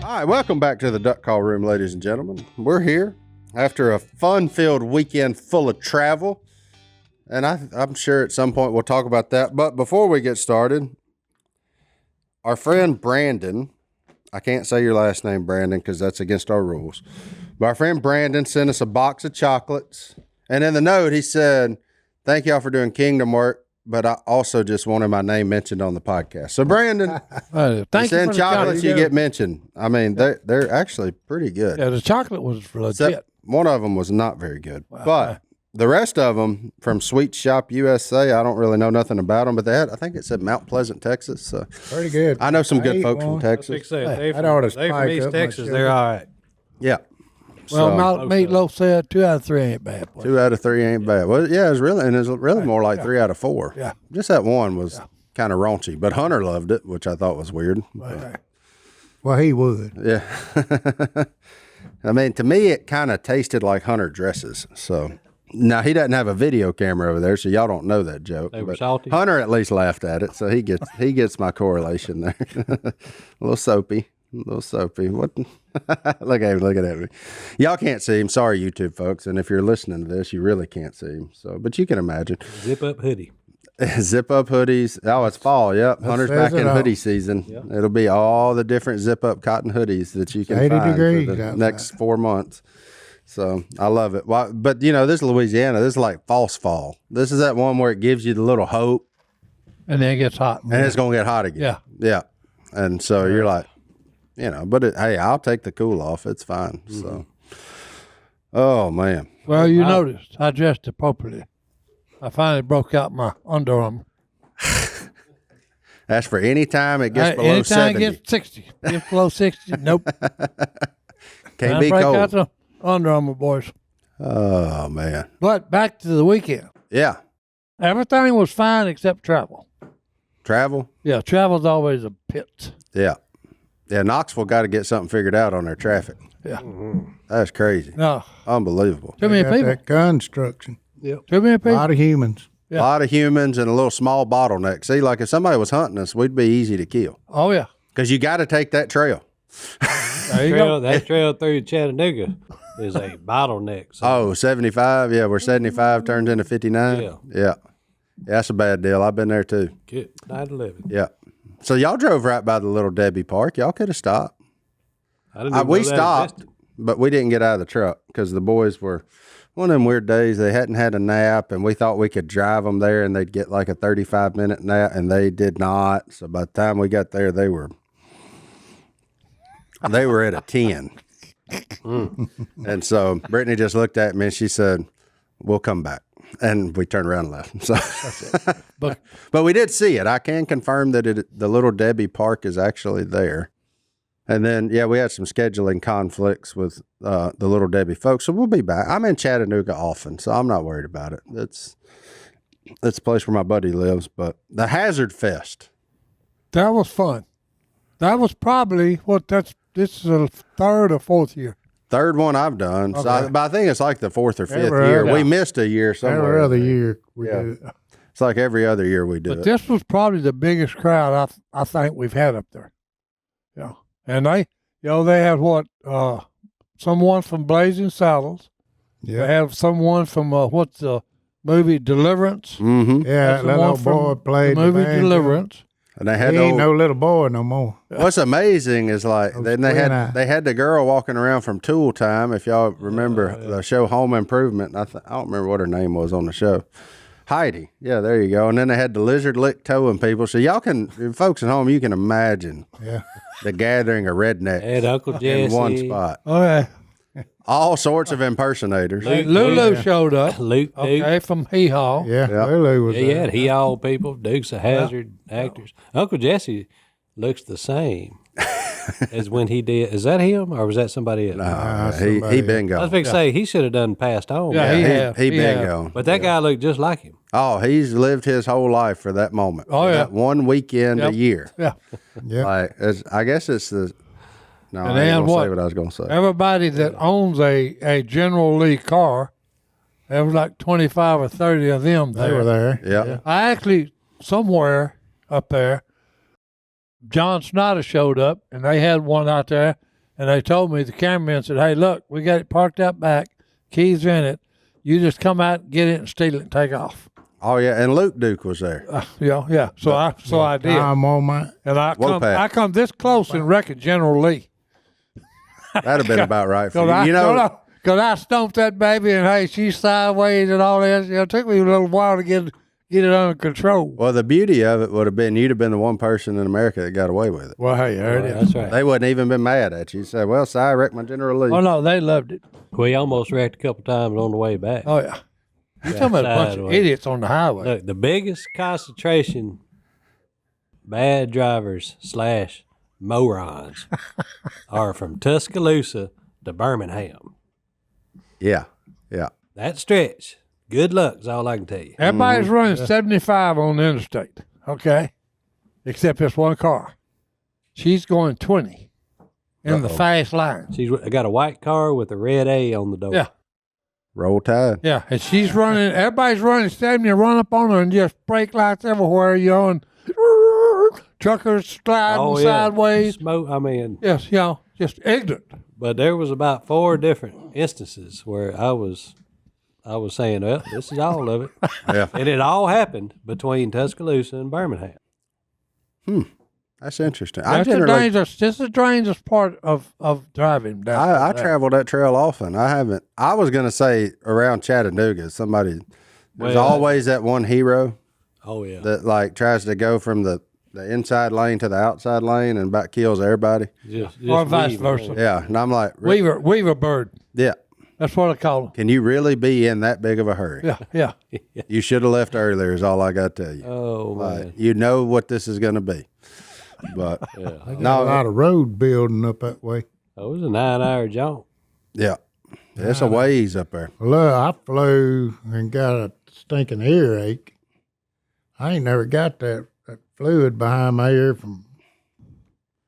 All right, welcome back to the Duck Call Room, ladies and gentlemen. We're here after a fun-filled weekend full of travel, and I'm sure at some point we'll talk about that. But before we get started, our friend Brandon, I can't say your last name, Brandon, because that's against our rules, but our friend Brandon sent us a box of chocolates, and in the note he said, "Thank y'all for doing kingdom work, but I also just wanted my name mentioned on the podcast." So, Brandon, thank you send for chocolates, the you get mentioned. I mean, they're actually pretty good. Yeah, the chocolate was legit. Except one of them was not very good. Wow. But the rest of them from Sweet Shop USA, I don't really know nothing about them, but they had, I think it said Mount Pleasant, Texas. So pretty good. I know some good folks from Texas. They from East Texas, they're all right. Yeah. Well, Meatloaf said 2 out of 3 ain't bad. 2 out of 3 ain't bad. Well, yeah, it's really more like 3 out of 4. Yeah. Just that one was kind of raunchy, but Hunter loved it, which I thought was weird. Well, he would. Yeah. I mean, to me, it kind of tasted like Hunter dresses. So now he doesn't have a video camera over there, so y'all don't know that joke. They were salty. Hunter at least laughed at it, so he gets my correlation there. A little soapy. What? Look at me. Y'all can't see him. Sorry, YouTube folks. And if you're listening to this, you really can't see him. So, but you can imagine. Zip up hoodie. Zip up hoodies. Oh, it's fall. Yep. Hunter's back in hoodie season. Yep. It'll be all the different zip up cotton hoodies that you can 80 find degrees for the next 4 months. So I love it. Well, but you know, this is Louisiana. This is like false fall. This is that one where it gives you the little hope. And then it gets hot. And it's going to get hot again. Yeah. Yeah. And so you're like, you know, but hey, I'll take the cool off. It's fine. Mm-hmm. So, oh man. Well, you noticed I dressed appropriately. I finally broke out my underarm. That's for any time it gets below 70. Anytime it gets 60. Gets below 60, nope. Can't be break cold. out the Under Armour, boys. Oh man. But back to the weekend. Yeah. Everything was fine except travel. Travel? Yeah, travel's always a pit. Yeah. Yeah, Knoxville got to get something figured out on their traffic. Yeah. Mm-hmm. That's crazy. No. Unbelievable. Too many people. That construction. Yep. Too many people. A lot of humans. Yeah. A lot of humans and a little small bottleneck. See, like if somebody was hunting us, we'd be easy to kill. Oh, yeah. Because you got to take that trail. There you go. That trail through Chattanooga is a bottleneck. So. 75? Yeah, where 75 turns into 59? Yeah. Yeah. That's a bad deal. I've been there too. Good. 9/11. Yeah. So y'all drove right by the Little Debbie Park. Y'all could have stopped. I didn't We stopped, but we didn't get out of the truck because the boys were one of them weird days. They hadn't had a nap, and we thought we could drive them there, and they'd get like a 35-minute nap, and they did not. So by the time we got there, they were at a 10. And so Brittany just looked at me, and she said, "We'll come back." And we turned around and left. So, but we did see it. I can confirm that the Little Debbie Park is actually there. And then, we had some scheduling conflicts with the Little Debbie folks. So we'll be back. I'm in Chattanooga often, so I'm not worried about it. It's a place where my buddy lives. But the Hazard Fest. That was fun. That was probably this is the 3rd or 4th year. 3rd one I've done. Okay. So but I think it's like the 4th or 5th year. We missed a year somewhere. Every other year we do it. It's like every other year we do it. But this was probably the biggest crowd I think we've had up there. Yeah. And they had someone from Blazing Saddles. Yeah. They have someone from what's the movie Deliverance. Mm-hmm. Yeah, that little boy played the movie the Deliverance. And they had he ain't no little boy no more. What's amazing is then they had the girl walking around from Tool Time. If y'all remember the show Home Improvement, I don't remember what her name was on the show. Heidi. Yeah, there you go. And then they had the lizard lick towing people. So y'all can, folks at home, you can imagine the gathering of rednecks and Uncle Jesse in one spot. Oh yeah. All sorts of impersonators. Lulu showed up. Luke from Hee Haw. Yeah, Lulu was there. Hee Haw people, Dukes of Hazzard actors. Uncle Jesse looks the same as when he did. Is that him or was that somebody else? No, he been gone. I was going to say he should have done passed on. Yeah, he been gone. But that guy looked just like him. Oh, he's lived his whole life for that moment. Oh, yeah. That one weekend a year. Yeah. Yeah. Like, I guess it's the. No, And I ain't then gonna say what I was going to say. Everybody that owns a General Lee car, there was like 25 or 30 of them there. They were there. Yeah. I actually, somewhere up there, John Snyder showed up, and they had one out there, And they told me, the cameraman said, hey, look, we got it parked out back, keys in it. You just come out, get it, and steal it and take off. Oh yeah, and Luke Duke was there. Yeah. So I did. I'm on my. And Wopat. I come this close and wrecked General Lee. That'd have been about right for you. You know, Because I stomped that baby, and hey, she's sideways and all that. It took me a little while to get it under control. well, the beauty of it would have been you'd have been the one person in America that got away with it. Well, hey, there it is. That's right. They wouldn't even been mad at you. You said, well, Si, I wrecked my General Lee. Oh, no, they loved it. We almost wrecked a couple times on the way back. Oh, yeah. You're talking about a bunch of Sideways. idiots on the highway. Look, the biggest concentration bad drivers / morons are from Tuscaloosa to Birmingham. Yeah. That stretch, good luck is all I can tell you. Everybody's running 75 on the interstate, okay? Except this one car. She's going 20 in the fast lane. She's got a white car with a red A on the door. Yeah. Roll Tide. Yeah, and she's running, everybody's running 70 and run up on her and just brake lights everywhere, and truckers sliding sideways. Smoke, I mean, Yes, just ignorant. but there was about 4 different instances where I was saying, well, this is all of it. Yeah. And it all happened between Tuscaloosa and Birmingham. That's interesting. That's this is the dangerous part of driving down. I travel that trail often. I was going to say around Chattanooga, there's always that one hero Oh, yeah. that like tries to go from the inside lane to the outside lane and about kills everybody. Just Or vice leave. versa. Yeah. And I'm like, Weaver bird. yeah. That's what I call them. Can you really be in that big of a hurry? Yeah. You should have left earlier is all I got to tell you. Oh, man. Like, you know what this is going to be. But Got a no, lot of road building up that way. It was a 9-hour jaunt. yeah. It's a ways up there. Look, I flew and got a stinking earache. I ain't never got that fluid behind my ear from.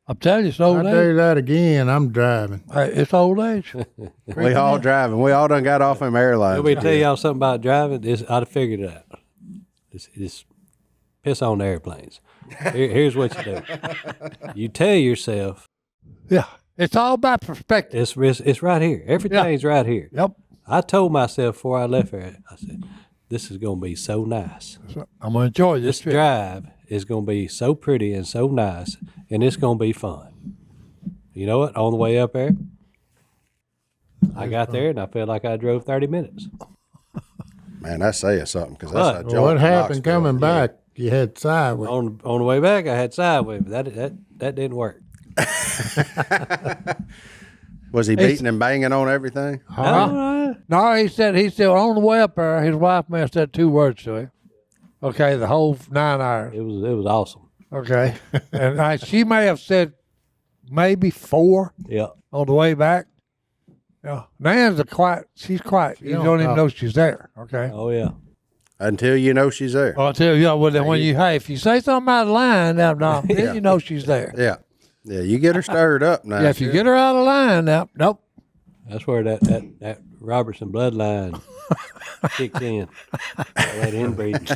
I'm telling you, it's I old age. do that again, I'm driving. Hey, it's old age. We all driving. We all done got off them airlines. Let me tell y'all something about driving. I'd have figured it out. It's piss on the airplanes. Here's what you do. You tell yourself, Yeah. It's all about perspective. it's right here. Everything's right here. Yep. I told myself before I left here, I said, this is going to be so nice. I'm going to enjoy this This trip. drive is going to be so pretty and so nice, and it's going to be fun. You know what? On the way up there, I got there and I felt like I drove 30 minutes. Man, that's saying something because that's a Well, jaunt what to happened Knoxville. coming back? You had sideways. On the way back, I had sideways, but that didn't work. Was he beating and banging on everything? No, he said on the way up there, his wife messed that 2 words to him. Okay, the whole 9 hours. It was awesome. Okay. And she may have said maybe 4 Yeah. on the way back. Yeah. Nan's she's quiet. You don't even know she's there. Okay. Oh yeah. Until you know she's there. I'll tell you, well, then if you say something out of line, then you know she's there. Yeah. Yeah, you get her stirred up now. Yeah, if you get her out of line, nope. That's where that Robertson bloodline kicks in. That inbreeding.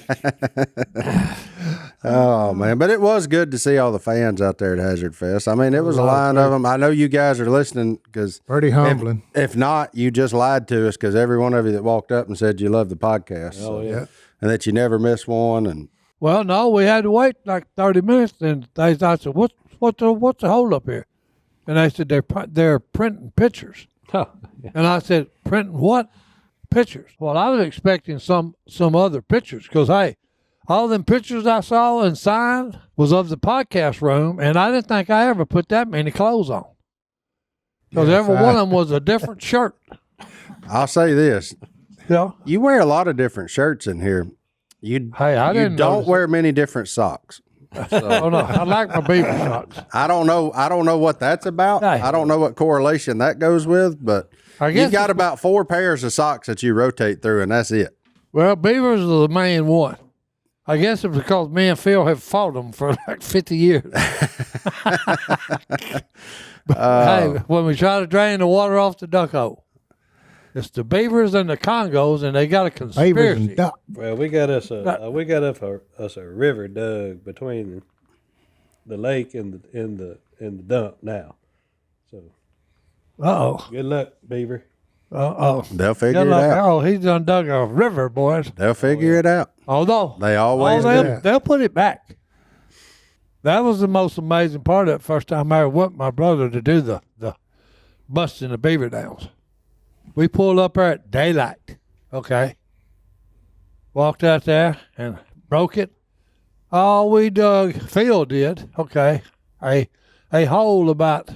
Oh, man. But it was good to see all the fans out there at Hazard Fest. I mean, it was a line of them. I know you guys are listening because Pretty humbling. if not, you just lied to us because every one of you that walked up and said you love the podcast. Oh yeah. And that you never miss one. And Well, no, we had to wait like 30 minutes, and I said, "What's the hold up here?" And they said they're printing pictures, Oh, yeah. and I said, "Printing what? Pictures?" Well, I was expecting some other pictures because hey, all them pictures I saw and signed was of the podcast room, and I didn't think I ever put that many clothes on because every one of them was a different shirt. I'll say this. Yeah. You wear a lot of different shirts in here. I You didn't don't notice wear many different socks. Oh no, I like my beaver socks. I don't know what that's about. Hey. I don't know what correlation that goes with, but I guess you've got about 4 pairs of socks that you rotate through, and that's it. Well, beavers are the main one. I guess it's because me and Phil have fought them for like 50 years. But hey, when we try to drain the water off the duck hole, it's the beavers and the Congos, and they got a Beavers conspiracy. and duck. Well, we got us a river dug between the lake and the dump now. So Uh-oh. Good luck, Beaver. Uh-oh. They'll figure Good luck. it out. Oh, he's done dug a river, boys. They'll figure it out. Although They always do. they'll put it back. That was the most amazing part of it. First time I ever went with my brother to do the busting the beaver dams. We pulled up there at daylight. Okay. Walked out there and broke it. All we dug, Phil did, okay, a hole about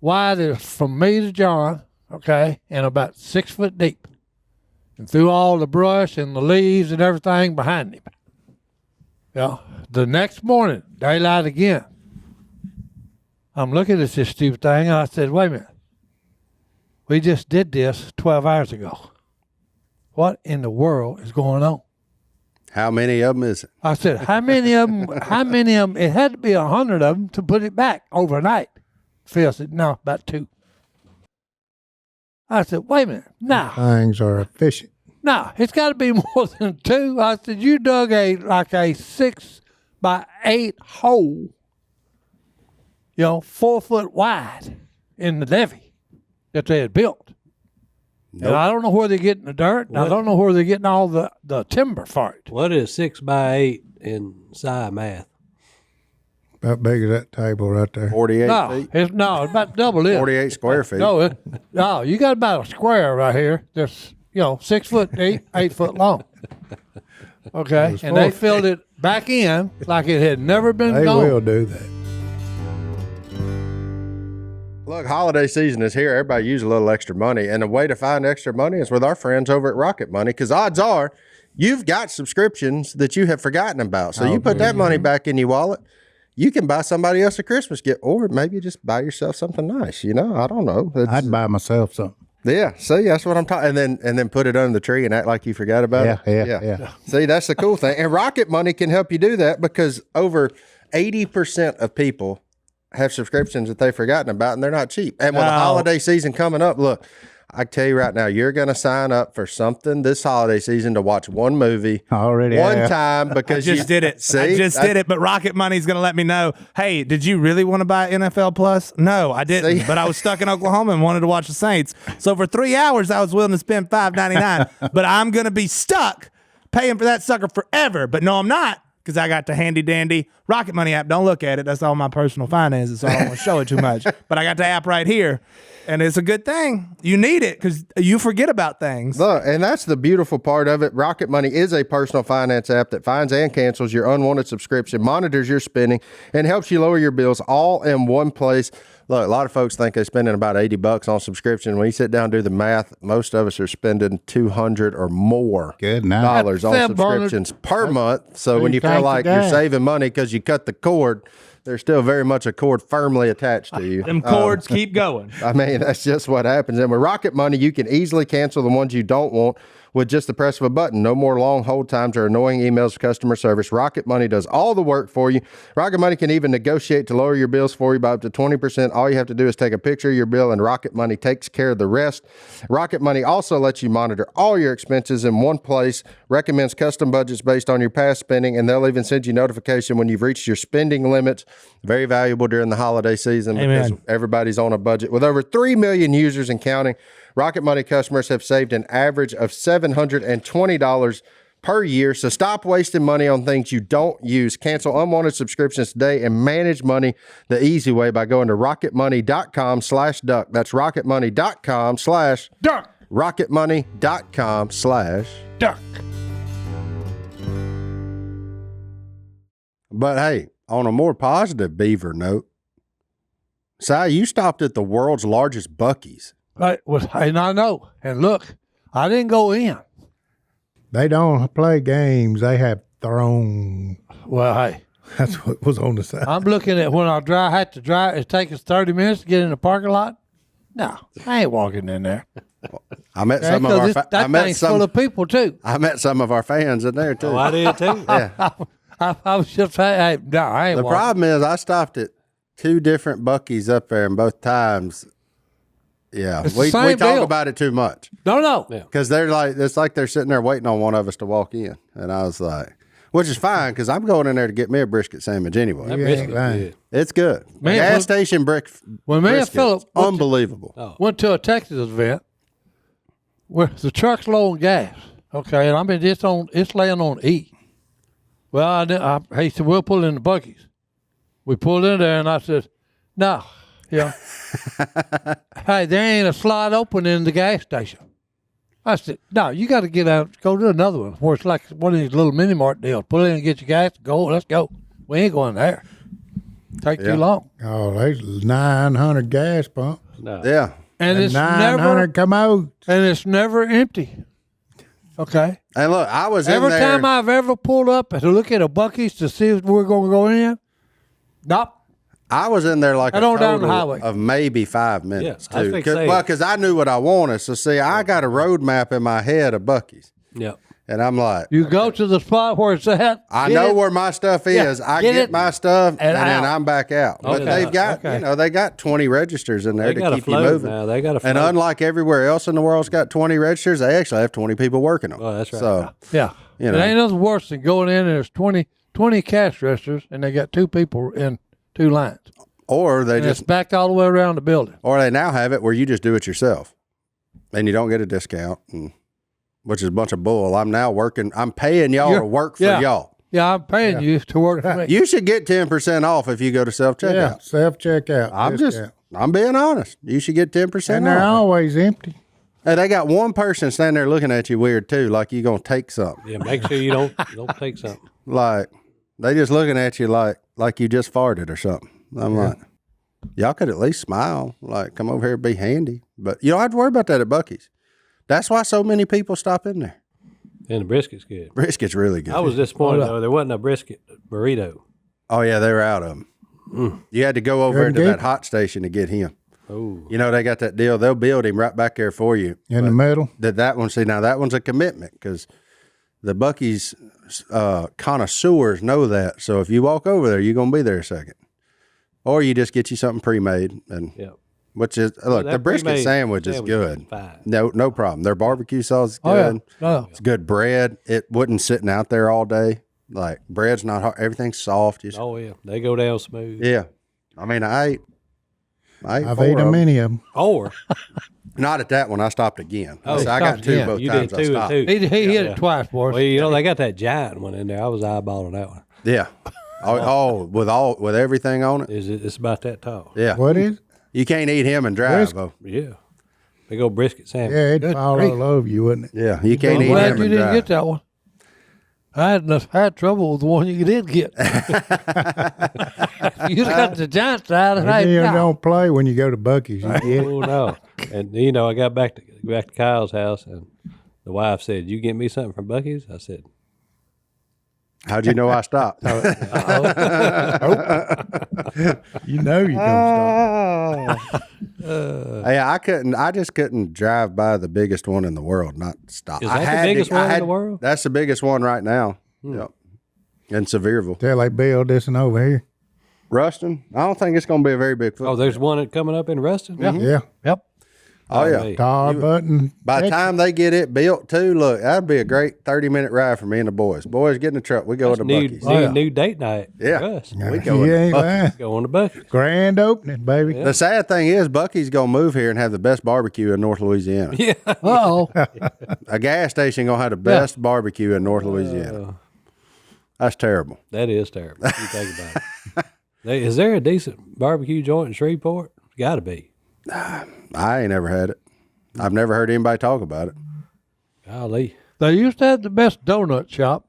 wide as from me to John, okay, and about 6 foot deep. And threw all the brush and the leaves and everything behind him. Yeah. The next morning, daylight again. I'm looking at this stupid thing and I said, wait a minute. We just did this 12 hours ago. What in the world is going on? How many of them is it? I said, how many of them? It had to be 100 of them to put it back overnight. Phil said, no, about 2. I said, wait a minute. No, Things are efficient. no, it's got to be more than 2. I said, you dug a 6 by 8 hole, 4 foot wide in the levee that they had built. Nope. And I don't know where they're getting the dirt. And I don't know where they're getting all the timber for it. What is 6 by 8 in Psi math? About big as that table right there. 48 No, feet? it's about double it. 48 square feet. No, you got about a square right here that's 6 foot deep, 8 foot long. Okay, and they filled it back in like it had never been They gone. will do that. Look, holiday season is here. Everybody use a little extra money. And the way to find extra money is with our friends over at Rocket Money, because odds are you've got subscriptions that you have forgotten about. So you put that money back in your wallet, you can buy somebody else a Christmas gift, or maybe just buy yourself something nice. I don't know. I'd buy myself something. Yeah, see, that's what I'm talking. And then put it under the tree and act like you forgot about it. Yeah. See, that's the cool thing. And Rocket Money can help you do that because over 80% of people have subscriptions that they've forgotten about, and they're not cheap. And with the holiday season coming up, look, I tell you right now, you're going to sign up for something this holiday season to watch one movie Already one have. time because I just did it. See, I just did it. But Rocket Money's going to let me know, hey, did you really want to buy NFL Plus? No, I didn't. See? But I was stuck in Oklahoma and wanted to watch the Saints. So for 3 hours, I was willing to spend $5.99. But I'm going to be stuck paying for that sucker forever. But no, I'm not, because I got the handy dandy Rocket Money app. Don't look at it. That's all my personal finances, so I don't want to show it too much. But I got the app right here. And it's a good thing. You need it because you forget about things. Look, and that's the beautiful part of it. Rocket Money is a personal finance app that finds and cancels your unwanted subscription, monitors your spending, and helps you lower your bills all in one place. Look, a lot of folks think they're spending about $80 on subscription. When you sit down and do the math, most of us are spending $200 or more Good night. dollars on That's subscriptions per month. So when you feel thank like you, you're God. saving money because you cut the cord, there's still very much a cord firmly attached to you. Them cords keep going. I mean, that's just what happens. And with Rocket Money, you can easily cancel the ones you don't want with just the press of a button. No more long hold times or annoying emails for customer service. Rocket Money does all the work for you. Rocket Money can even negotiate to lower your bills for you by up to 20%. All you have to do is take a picture of your bill, and Rocket Money takes care of the rest. Rocket Money also lets you monitor all your expenses in one place, recommends custom budgets based on your past spending, and they'll even send you notification when you've reached your spending limits. Very valuable during the holiday season because everybody's on a budget. With over 3 million users and counting, Rocket Money customers have saved an average of $720 per year. So stop wasting money on things you don't use. Cancel unwanted subscriptions today and manage money the easy way by going to rocketmoney.com/duck. That's rocketmoney.com/duck. rocketmoney.com/duck. But hey, on a more positive beaver note, Si, you stopped at the world's largest Buc-ee's. And I know. And look, I didn't go in. They don't play games. They have thrown. Well, hey, That's what was on the side. I'm looking at when I had to drive. It takes us 30 minutes to get in the parking lot. No, I ain't walking in there. I met Okay, some of 'cause our that thing's full of people too. I met some of our fans in there too. Oh, I did too. Yeah. I was just hey, no, I ain't The walking. problem is I stopped at 2 different Buc-ee's up there, and both times, yeah, It's the we same talk deal. about it too much No. because they're like, it's like they're sitting there waiting on one of us to walk in, and I was like, which is fine because I'm going in there to get me a brisket sandwich anyway. That You brisket ain't lying. good. It's good. Man, Gas station when me and brisket, Phillip went to- unbelievable. went to a Texas event where the truck's low on gas. Okay, and I mean it's laying on E. Well, he said we'll pull in the buggies. We pulled in there, and I said, "No, yeah, hey, there ain't a slot open in the gas station." I said, "No, you got to get out, go to another one where it's like one of these little mini mart deals. Pull in and get your gas. Go, let's go. We ain't going there. Take too long." Oh, there's 900 gas pumps. No. Yeah. And it's 900 never come out. and it's never empty. Okay. And look, I was Every in there. time I've ever pulled up to look at a Buc-ee's to see if we're going to go in, nope. I was in there like I a don't down the total highway. of maybe 5 minutes. Yeah, I was too. fixing to say. Because I knew what I wanted. So see, I got a road map in my head of Buc-ee's, Yep. and I'm like, You go to the spot where it's at. I get know it, where my stuff is. I get get it, my stuff, and then out. I'm back out. But Okay. they've got, Okay. they got 20 registers in there They to got a keep you float moving. now. They got a float. And unlike everywhere else in the world's got 20 registers, they actually have 20 people working them. Oh, that's right. So Yeah. You It know. ain't nothing worse than going in and there's 20 cash registers and they got 2 people in 2 lines. or they And just it's backed all the way around the building. or they now have it where you just do it yourself, and you don't get a discount, which is a bunch of bull. I'm now working. I'm paying y'all Yeah. to work for Yeah. y'all. Yeah, I'm paying you to work for me. You should get 10% off if you go to self checkout. Yeah, self checkout. I'm being honest. You should get 10% And they're off. always empty. Hey, they got one person standing there looking at you weird too, like you gonna take something. Yeah, make sure you don't take something. Like they just looking at you like you just farted or something. I'm like, y'all could at least smile, like come over here and be handy. But you don't have to worry about that at Buc-ee's. That's why so many people stop in there. And the brisket's good. Brisket's really good. I was disappointed though. There wasn't a brisket burrito. Oh yeah, they were out of them. You had to go over Couldn't into get that hot station to get him. Oh, You know they got that deal. They'll build him right back there for you. In the middle. That one. See now that one's a commitment because the Buc-ee's connoisseurs know that. So if you walk over there, you're gonna be there a second, or you just get you something pre-made and yeah. which is look that the brisket pre-made sandwich is sandwich good. is fine. No problem. Their barbecue sauce is Oh, yeah. good. No. It's good bread. It wasn't sitting out there all day. Like bread's not hard. Everything's soft. You just- Oh yeah, they go down smooth. Yeah. I mean, I ate I've 4 eaten of 'em. many of them. Or Not at that one. I stopped again. Oh, So I got stopped 2 again. both you times did I 2 and stopped. 2. He hit Yeah. it twice for us. Well, they got that giant one in there. I was eyeballing that one. Yeah. With everything on it. It's about that tall. Yeah. What is it? You can't eat him and drive. Brisket. Though. Yeah. Big old brisket sandwich. Yeah, it'd Good fall grief. all over you, wouldn't it? Yeah. You can't I'm eat glad him you and didn't drive. get that one. I had trouble with the one you did get. You got the giant side. And You hey, no. don't play when you go to Buc-ee's. You get it. Oh no! And I got back to Kyle's house, and the wife said, "You get me something from Buc-ee's?" I said, How'd you know I stopped? You know you don't stop. Hey, I just couldn't drive by the biggest one in the world, not stop. Is I that the had biggest to- one I in had- the world? That's the biggest one right now. Yep. In Sevierville. Till they build this one over here. Ruston, I don't think it's going to be a very big "Oh, football. there's one coming up in Ruston." Yeah. Yep. Oh, yeah. hey. Tar button. By the time they get it built, too, look, that'd be a great 30-minute ride for me and the boys. Boys, get in the truck. We go to New, Buc-ee's. new, yeah. new date night. Yeah. For us. We go You to ain't Buc-ee's. lying. Go on the bucket. Grand opening, baby. The sad thing is, Buc-ee's going to move here and have the best barbecue in North Louisiana. Yeah. Uh-oh. A gas station going to have the best barbecue in North Louisiana. That's terrible. That is terrible. You think about it. Is there a decent barbecue joint in Shreveport? Got to be. I ain't never had it. I've never heard anybody talk about it. Golly. They used to have the best donut shop.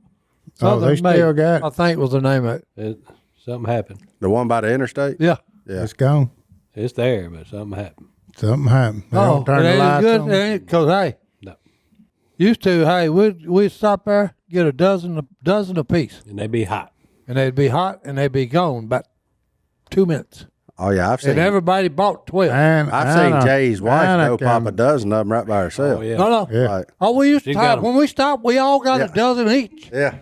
Oh, they Southern still Made, got it. I think was the name of it. Something happened. The one by the interstate? Yeah. Yeah. It's gone. It's there, but something happened. Something happened. They Oh, don't turn it the ain't as lights good. on. It ain't because hey, No. used to hey we'd stop there, get a dozen a piece, And they be hot. and they'd be hot and they'd be gone about 2 minutes, Oh, yeah. I've seen and everybody bought 12. I've seen Jay's wife go pop a dozen. dozen of them right by herself. Oh, yeah. No. Yeah. Like, Oh, we used to She got 'em. when we stopped, we all got Yeah. a dozen each. yeah.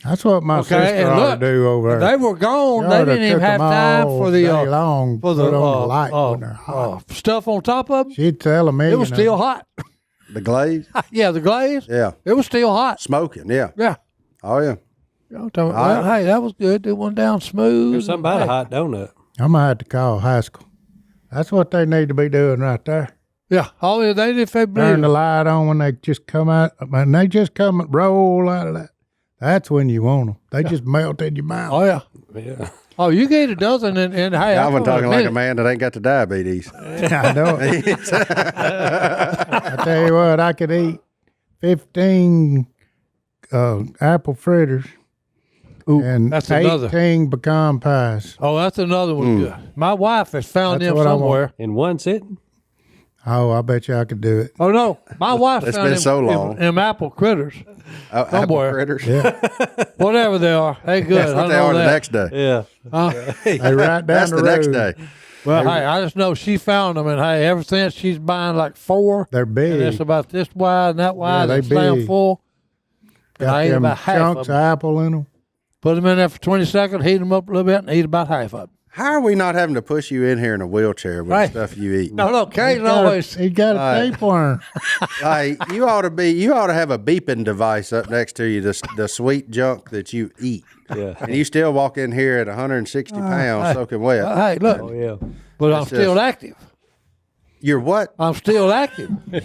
That's what my Okay, sister and ought look, to do over there. They were gone. You They oughta didn't even cook have 'em time all for the day long, for the put on the light when they're hot. stuff on top of them. She'd tell me. It was still hot. The glaze? Yeah, the glaze. Yeah. It was still hot. Smoking, yeah. Yeah. Oh, yeah. Well, hey, that was good. It went down smooth. There's something about Hey. a hot donut. I'm gonna have to call high school. That's what they need to be doing right there. Yeah, all they did, if they Turn believe the it. light on when they just come out. When they just come and roll out of that. That's when you want them. They just melt in your mouth. Oh, yeah. Yeah. Oh, you get a dozen, and hey, Calvin I'm talking like a man. man that ain't got the diabetes. I know it. I tell you what, I could eat 15 apple fritters and that's another. 18 pecan pies. Oh, that's another one good. My wife has found That's them what I want. somewhere. In one sitting? Oh, I bet you I could do it. Oh, no. My wife It's found been them so long. them apple critters. Oh, apple Somewhere. critters. Whatever they are. Hey, good. That's what I they know are the that. next day. Yeah. They right down That's the the road. next day. Well, hey, I just know she found them, and hey, ever since she's buying like 4. They're And big. it's about this wide and that wide. they and slam big. full. And Got I ate them about half chunks of of them. apple in them. Put them in there for 20 seconds, heat them up a little bit, and eat about half of them. How are we not having to push you in here in a wheelchair with the Right. stuff you eat? No, Kay's He got always. He got a Right. tapeworm. Like, you ought to have a beeping device up next to you, the sweet junk that you eat. Yeah. And you still walk in here at 160 pounds soaking wet. Hey, look, Oh, yeah. but I'm That's still just- active. You're what? I'm still active. He's,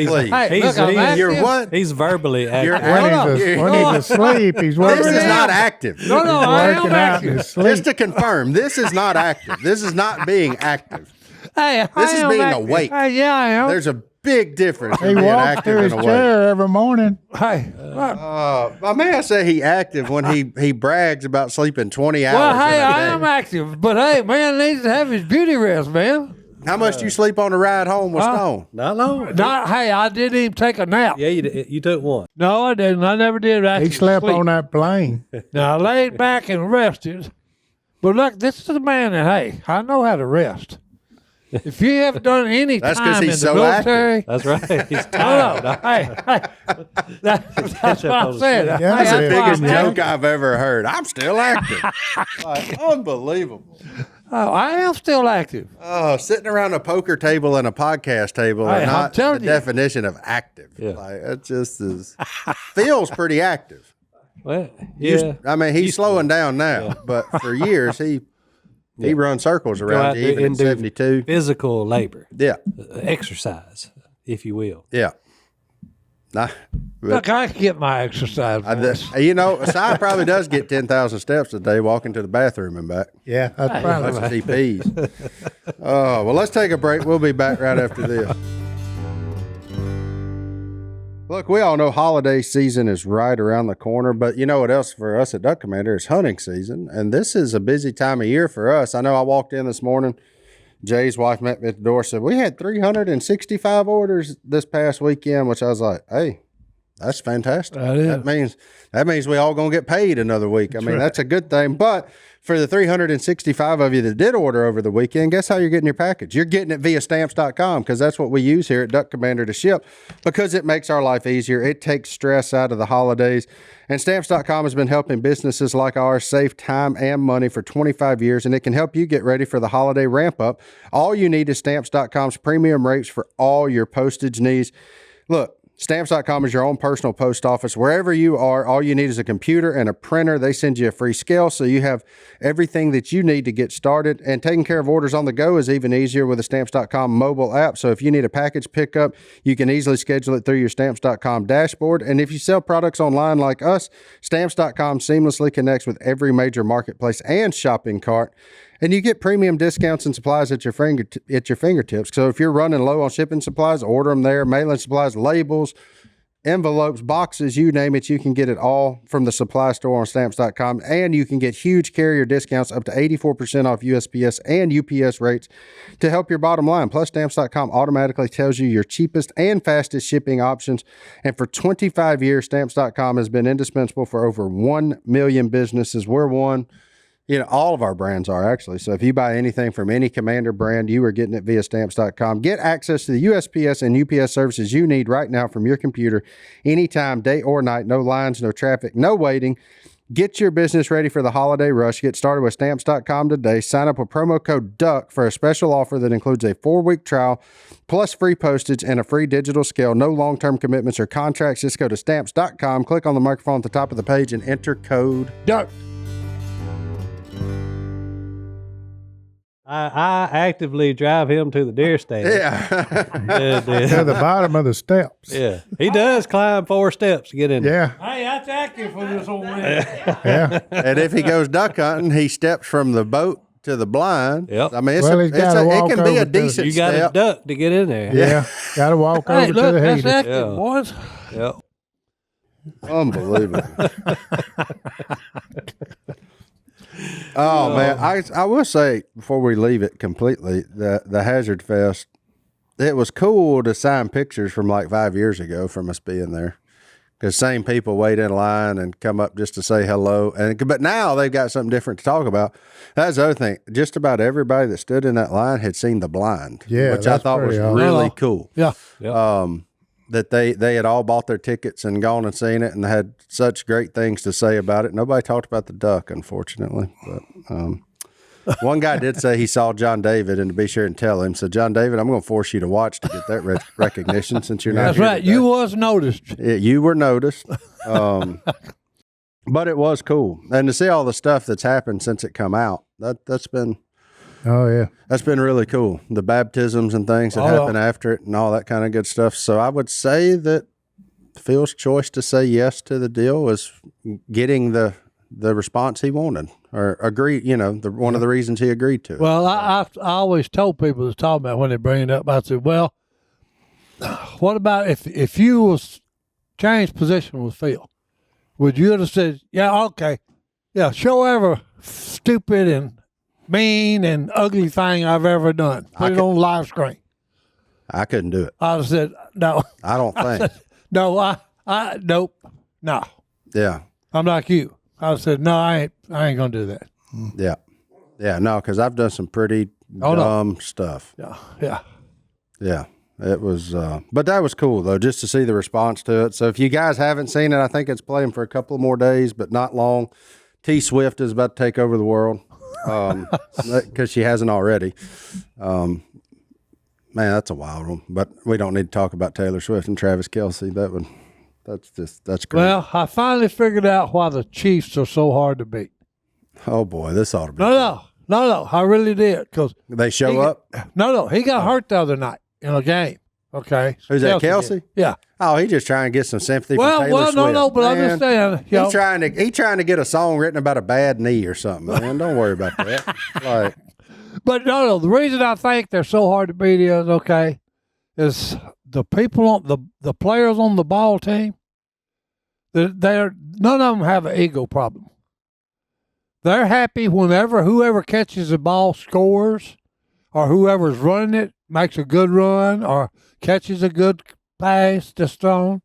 Please. Hey, look, I'm active. You're what? he's verbally active. You're When he's asleep, he's working This is out. not active. No, I am Working out in active. his sleep. Just to confirm, this is not active. This is not being active. Hey, This I is am being active. awake. Hey, yeah, I am. There's a big difference He in being walks active to his and awake. chair every morning. Hey, My man say he active when he brags about sleeping 20 hours well, in hey, a I day. am active, but hey, man needs to have his beauty rest, man. How much do you sleep on the ride home with Stone? Not long. Not, hey, I didn't even take a nap. Yeah, you took one. No, I didn't. I never did actually He slept sleep. on that plane. Now, I laid back and rested. But look, this is a man that, hey, I know how to rest. If you have done any That's 'cause time in he's the so military, That's right. He's no, tired. no, hey, that's what I'm saying. Yeah, Hey, that's that's the why Biggest I'm joke active. I've ever heard. I'm still active. Like, unbelievable. Oh, I am still active. Oh, sitting around a poker table and a podcast table Hey, are I'm not the telling you. definition of active. Yeah. Like, it just is. Feels pretty active. Well, yeah. I mean, he's slowing down now, but for years he runs circles Go around out you, there even at and do 72. physical labor, Yeah, exercise, if you will. yeah. Nah, Look, I can get my exercise. boys. you know, Si probably does get 10,000 steps a day walking to the bathroom and back. Yeah, that's probably That's if he pees. Oh, well, let's take a break. We'll be back right after this. Look, we all know holiday season is right around the corner, but you know what else for us at Duck Commander is hunting season, and this is a busy time of year for us. I know I walked in this morning. Jay's wife met me at the door, said, we had 365 orders this past weekend, which I was like, hey, that's fantastic. That is. That means we all gonna get paid another week. I mean, that's a good thing. But for the 365 of you that did order over the weekend, guess how you're getting your package? You're getting it via stamps.com because that's what we use here at Duck Commander to ship because it makes our life easier. It takes stress out of the holidays. And stamps.com has been helping businesses like ours save time and money for 25 years, and it can help you get ready for the holiday ramp up. All you need is stamps.com's premium rates for all your postage needs. Look, Stamps.com is your own personal post office. Wherever you are, all you need is a computer and a printer. They send you a free scale, so you have everything that you need to get started. And taking care of orders on the go is even easier with the Stamps.com mobile app. So if you need a package pickup, you can easily schedule it through your Stamps.com dashboard. And if you sell products online like us, Stamps.com seamlessly connects with every major marketplace and shopping cart. And you get premium discounts and supplies at your fingertips. So if you're running low on shipping supplies, order them there. Mailing supplies, labels, envelopes, boxes, you name it. You can get it all from the supply store on Stamps.com. And you can get huge carrier discounts up to 84% off USPS and UPS rates to help your bottom line. Plus, Stamps.com automatically tells you your cheapest and fastest shipping options. And for 25 years, Stamps.com has been indispensable for over 1 million businesses. We're one. You know, all of our brands are actually. So if you buy anything from any Commander brand, you are getting it via Stamps.com. Get access to the USPS and UPS services you need right now from your computer, anytime, day or night. No lines, no traffic, no waiting. Get your business ready for the holiday rush. Get started with Stamps.com today. Sign up with promo code DUCK for a special offer that includes a 4-week trial, plus free postage and a free digital scale. No long-term commitments or contracts. Just go to Stamps.com, click on the microphone at the top of the page, and enter code Duck. I actively drive him to the deer stand. Yeah. To the bottom of the steps. Yeah. He does climb 4 steps to get in there. Yeah. Hey, that's active for this old man. Yeah. And if he goes duck hunting, he steps from the boat to the blind. Yep. I mean, it's Well, he's gotta it walk can be over a to- decent You got to step. duck to get in there. Yeah. Got to walk Hey, over look, to the that's heater. active, Yeah. boys. Yep. Unbelievable. Oh man, I will say before we leave it completely, the Hazard Fest, it was cool to sign pictures from like 5 years ago from us being there, because same people wait in line and come up just to say hello. But now they've got something different to talk about. That's the other thing. Just about everybody that stood in that line had seen The Blind, Yeah, which I that's thought was pretty awesome. really cool. Yeah. Yep. That they had all bought their tickets and gone and seen it and had such great things to say about it. Nobody talked about the duck, unfortunately. But one guy did say he saw John David, and to be sure and tell him. So, John David, I'm going to force you to watch to get that recognition since you're not That's here right. today. You was noticed. You were noticed. But it was cool. And to see all the stuff that's happened since it come out, that's been Oh, yeah. that's been really cool. The baptisms and things that happen after it and all that kind of good stuff. So I would say that Phil's choice to say yes to the deal was getting the response he wanted, or agreed, one of the reasons he agreed to it. Well, I always told people to talk about when they bring it up. I said, well, what about if you was changed position with Phil? Would you have said, yeah, okay, yeah, show ever stupid and mean and ugly thing I've ever done. Put it on live screen. I couldn't do it. I'd have said, no. I don't think. No, nope. No. Yeah. I'm like you. I have said, no, I ain't gonna do that. Yeah. Yeah. No, because I've done some pretty Oh, no. dumb stuff. Yeah. Yeah. Yeah. It was, but that was cool though, just to see the response to it. So if you guys haven't seen it, I think it's playing for a couple of more days, but not long. T Swift is about to take over the world. Because she hasn't already. Man, that's a wild one. But we don't need to talk about Taylor Swift and Travis Kelce. That's great. Well, I finally figured out why the Chiefs are so hard to beat. Oh boy, this ought to be. No, I really did. Because They show up. he got hurt the other night in a game. Okay, Who's that, did. Kelce? Yeah. Oh, he just trying to get some sympathy from Well, Taylor Swift. no, but I'm just saying. You know, He's trying to get a song written about a bad knee or something, man. Don't worry about that. Like, but no. The reason I think they're so hard to beat is the people on the players on the ball team. They're none of them have an ego problem. They're happy whenever whoever catches the ball scores, or whoever's running it makes a good run or catches a good pass just thrown.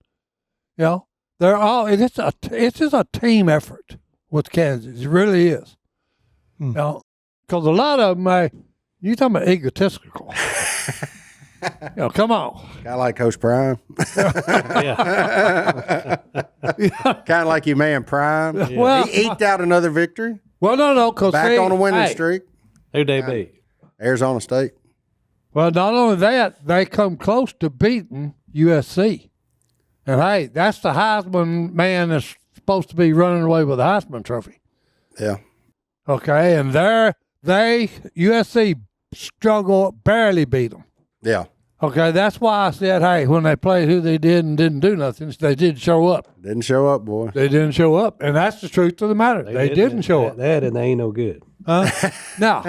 They're all. It's just a team effort with Kansas. It really is. Because a lot of them, you talking about egotistical. Come on. kind of like Coach Prime. Yeah. Kind of like your man Prime. Well, He eked out another victory. well, no, because Back on a winning streak. Who'd they beat? Arizona State. Well, not only that, they come close to beating USC. And hey, that's the Heisman man that's supposed to be running away with the Heisman Trophy. Yeah. Okay, and USC struggle, barely beat them. Yeah. Okay, that's why I said, hey, when they played who they did and didn't do nothing, they did show up. Didn't show up, boy. They didn't show up, and that's the truth of the matter. They didn't show up. That and they ain't no good. Huh? No.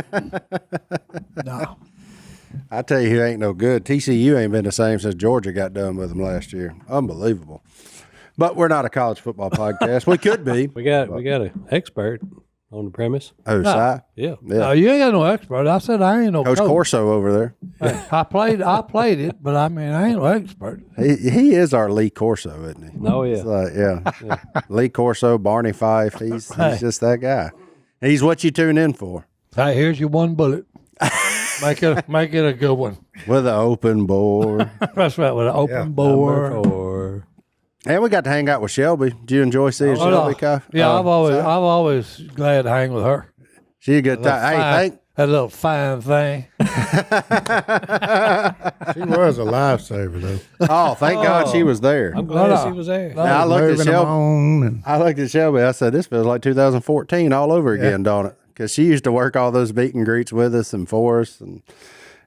No. I tell you who ain't no good. TCU ain't been the same since Georgia got done with them last year. Unbelievable. But we're not a college football podcast. We could be. We got an expert on the premise. Oh, Si? Yeah. No, you ain't got no expert. I said I ain't no Coach coach. Corso over there. I played it, but I mean I ain't no expert. He is our Lee Corso, isn't he? Oh, yeah. It's like, yeah. Lee Corso, Barney Fife. He's just that guy. He's what you tune in for. Hey, here's your one bullet. Make it a good one. With an open bore. That's right, with an open bore. Or And we got to hang out with Shelby. Did you enjoy seeing Shelby, Kai? Yeah, I'm always glad to hang with her. She a good time. Hey, That little fine thing. She was a lifesaver, though. Oh, thank God she was there. I'm glad she was there. Now, I looked at Moving them Shelby. on and I looked at Shelby. I said, "This feels like 2014 all over again, don't it?" Because she used to work all those meet and greets with us and for us and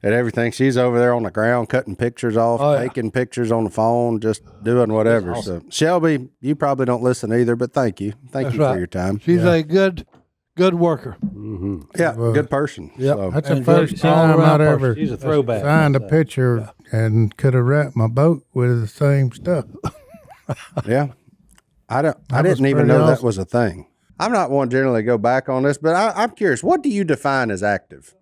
everything. She's over there on the ground cutting pictures off, taking pictures on the phone, just doing whatever. So, Shelby, you probably don't listen either, but thank you. Thank you for your time. She's a good worker. Yeah, good person. Yep. So, that's the And first good all time around I'd person. ever She's a throwback. signed a picture and could have wrapped my boat with the same stuff. yeah. I was didn't even pretty know that awesome. was a thing. I'm not one generally to go back on this, but I'm curious. What do you define as active?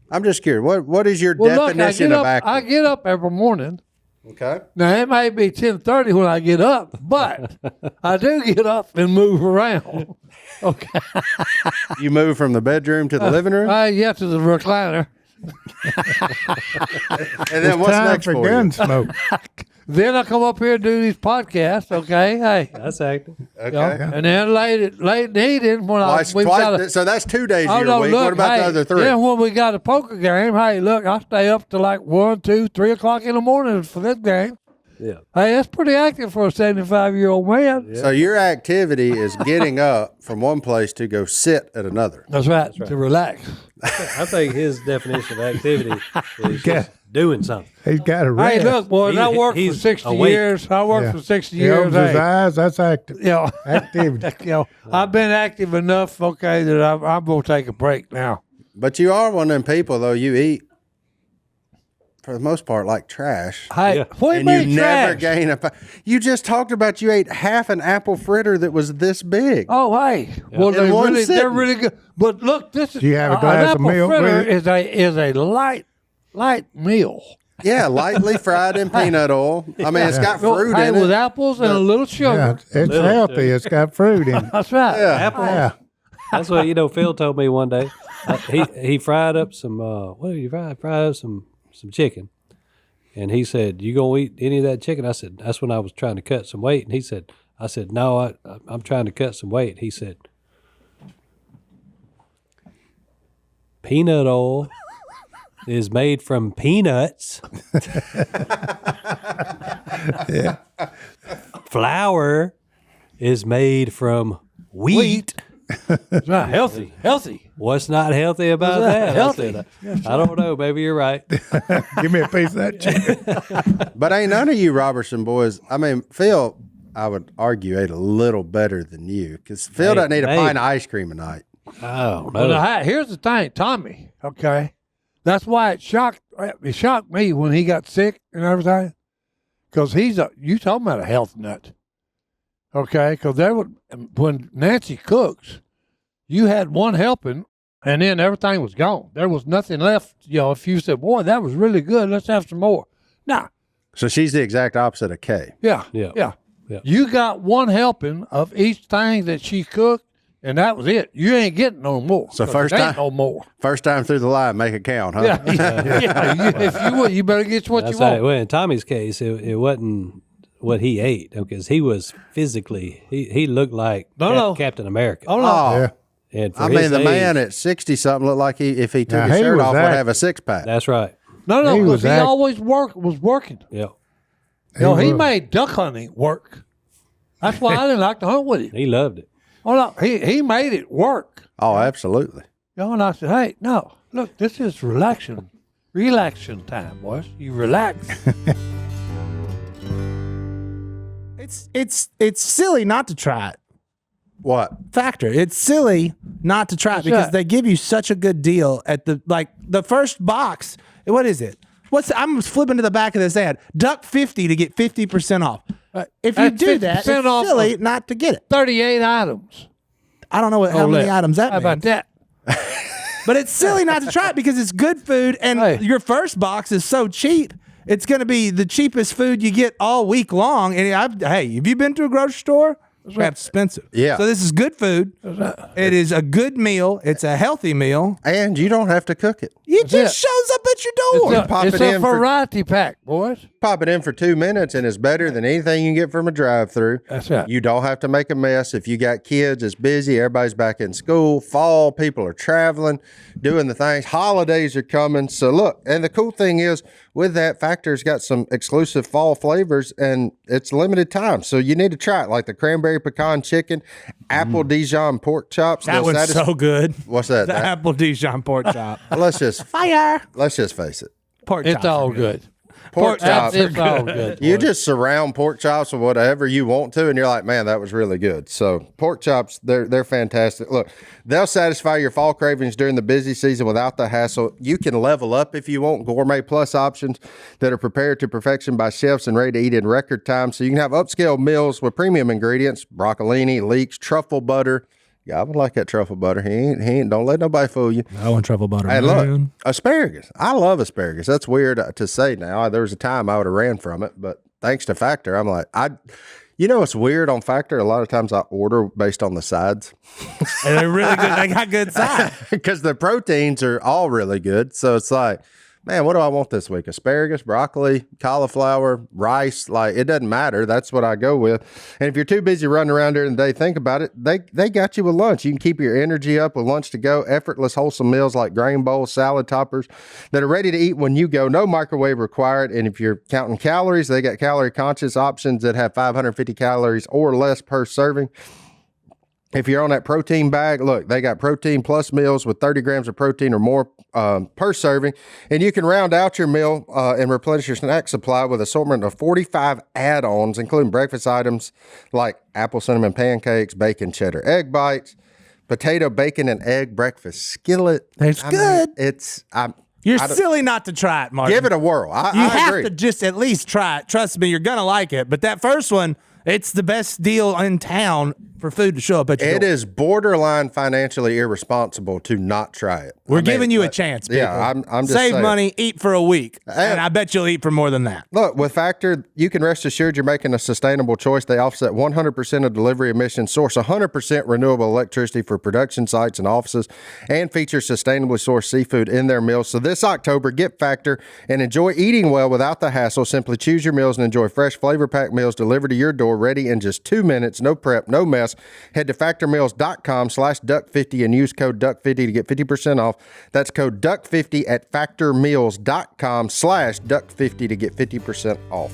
I'm just curious. What is your definition of active? I get up every morning. Okay. Now it may be 10:30 when I get up, but I do get up and move around. Okay. You move from the bedroom to the living room, Yeah, to the recliner. and then what's Time next for for you? Gunsmoke. Then I come up here and do these podcasts. Okay, hey. That's active. Okay. And then late in the evening when So that's 2 days oh of your no, week. look, What about the hey, other 3? then when we got a poker game, hey, look, I stay up to like 1, 2, 3 o'clock in the morning for this game. Yeah. Hey, that's pretty active for a 75-year-old man. So your activity is getting up from one place to go sit at another. That's right. To relax. I think his definition of activity is just doing something. He's got a rest. Hey, look, boys, I worked for he's 60 awake. years. I worked for 60 He years. opens his Hey, eyes, that's active. you know, Activity. you know, I've been active enough, okay, that I'm going to take a break now. But you are one of them people, though. You eat, for the most part, like trash. Hey, Yeah. what do you And you mean never trash? gain You just talked about you ate half an apple fritter that was this big. Oh, hey. Well, In one they're sitting. really good. But look, this is Do you have a an glass of apple milk fritter with it? is a light meal. Yeah, lightly fried in peanut oil. I mean, it's got fruit Hey, in with it. apples and a little sugar. Yeah, it's healthy. It's got fruit in it. That's right. Apple. Yeah. That's what Phil told me one day. He fried up some what did you fry? Fried up some chicken, and he said, "You gonna eat any of that chicken?" I said, "That's when I was trying to cut some weight." And he said, "I said no, I'm trying to cut some weight." He said, "Peanut oil is made from peanuts. Yeah. Flour is made from wheat." That's right. Healthy. What's not healthy about that? Healthy. I said, I don't know. Maybe you're right. Give me a piece of that chicken. But ain't none of you Robertson boys. I mean, Phil, I would argue, ate a little better than you because Phil doesn't eat a pint of ice cream a night. Oh, Well, no. now, here's the thing, Tommy. Okay, that's why it shocked me when he got sick and everything, because you talking about a health nut. Okay, because when Nancy cooks, you had one helping, and then everything was gone. There was nothing left. If you said, "Boy, that was really good. Let's have some more." Nah. So she's the exact opposite of Kay. Yeah. Yeah. You got one helping of each thing that she cooked, and that was it. You ain't getting no more. So 'cause first it ain't time- no more. First time through the line, make it count, huh? Yeah. If you would, you better get what That's you right. want. Well, in Tommy's case, it wasn't what he ate because he was physically, he looked like No. Captain America. Oh no. Oh, Yeah. And for I mean, his the age, man at 60-something looked like if he took Now, his he shirt was off, would active. have a six-pack. That's right. No, He because was he act- always was working. Yeah. He was. made duck hunting work. That's why I didn't like to hunt with him. He loved it. Oh no, he made it work. Oh, absolutely. And I said, "Hey, no, look, this is relaxing time, boys. You relax." It's silly not to try it. What? Factor. It's silly not to try it because right. they give you such a good deal at the first box. What is it? I'm flipping to the back of this ad. Duck 50 to get 50% off. If you That's do that, it's 50% off silly of- not to get it. 38 items. I don't know how many items that How about means. that? But it's silly not to try it because it's good food, and Hey. your first box is so cheap. It's going to be the cheapest food you get all week long. And hey, have you been to a grocery store? That's expensive. Yeah. So this is good food. It is a good meal. It's a healthy meal. And you don't have to cook it. It just shows up at your door. Pop It's it a in for- variety pack, boys. Pop it in for 2 minutes, and it's better than anything you can get from a drive-through. That's right. You don't have to make a mess. If you got kids, it's busy. Everybody's back in school. Fall, people are traveling, doing the things. Holidays are coming. So look, and the cool thing is, with that, Factor's got some exclusive fall flavors, and it's limited time. So you need to try it, like the cranberry pecan chicken, apple Dijon pork chops. That They'll one's so good. What's that? The apple Dijon pork chop. Let's just Fire. let's just face it. Pork It's chops all are good. Pork chops. It's all good. You boys. just surround pork chops with whatever you want to, and you're like, man, that was really good. So pork chops, they're fantastic. Look, they'll satisfy your fall cravings during the busy season without the hassle. You can level up if you want. Gourmet Plus options that are prepared to perfection by chefs and ready to eat in record time. So you can have upscale meals with premium ingredients, broccolini, leeks, truffle butter. Yeah, I would like that truffle butter. He ain't. Don't let nobody fool you. I want truffle butter. Hey, look, asparagus. I love asparagus. That's weird to say now. There was a time I would have ran from it, but thanks to Factor, I'm like, you know, it's weird on Factor. A lot of times I order based on the sides And they're really good. They got good sides. because the proteins are all really good. So it's like, man, what do I want this week? Asparagus, broccoli, cauliflower, rice. Like, it doesn't matter. That's what I go with. And if you're too busy running around during the day, think about it. They got you with lunch. You can keep your energy up with lunch to go. Effortless, wholesome meals like grain bowls, salad toppers that are ready to eat when you go. No microwave required. And if you're counting calories, they got calorie conscious options that have 550 calories or less per serving. If you're on that protein bag, look, they got protein plus meals with 30 grams of protein or more per serving. And you can round out your meal and replenish your snack supply with assortment of 45 add-ons, including breakfast items like apple cinnamon pancakes, bacon cheddar egg bites, potato, bacon, and egg breakfast skillet. It's good. You're silly not to try it, Martin. Give it a whirl. You I have agree. to just at least try it. Trust me, you're going to like it. But that first one, it's the best deal in town for food to show up at your It door. is borderline financially irresponsible to not try it. We're giving you a chance, people. Yeah, I'm just Save saying. money, eat for a week. And I bet you'll eat for more than that. Look, with Factor, you can rest assured you're making a sustainable choice. They offset 100% of delivery emissions, source 100% renewable electricity for production sites and offices, and feature sustainably sourced seafood in their meals. So this October, get Factor and enjoy eating well without the hassle. Simply choose your meals and enjoy fresh, flavor-packed meals delivered to your door, ready in just 2 minutes. No prep, no mess. Head to factormeals.com/duck50 and use code duck50 to get 50% off. That's code duck50 at factormeals.com/duck50 to get 50% off.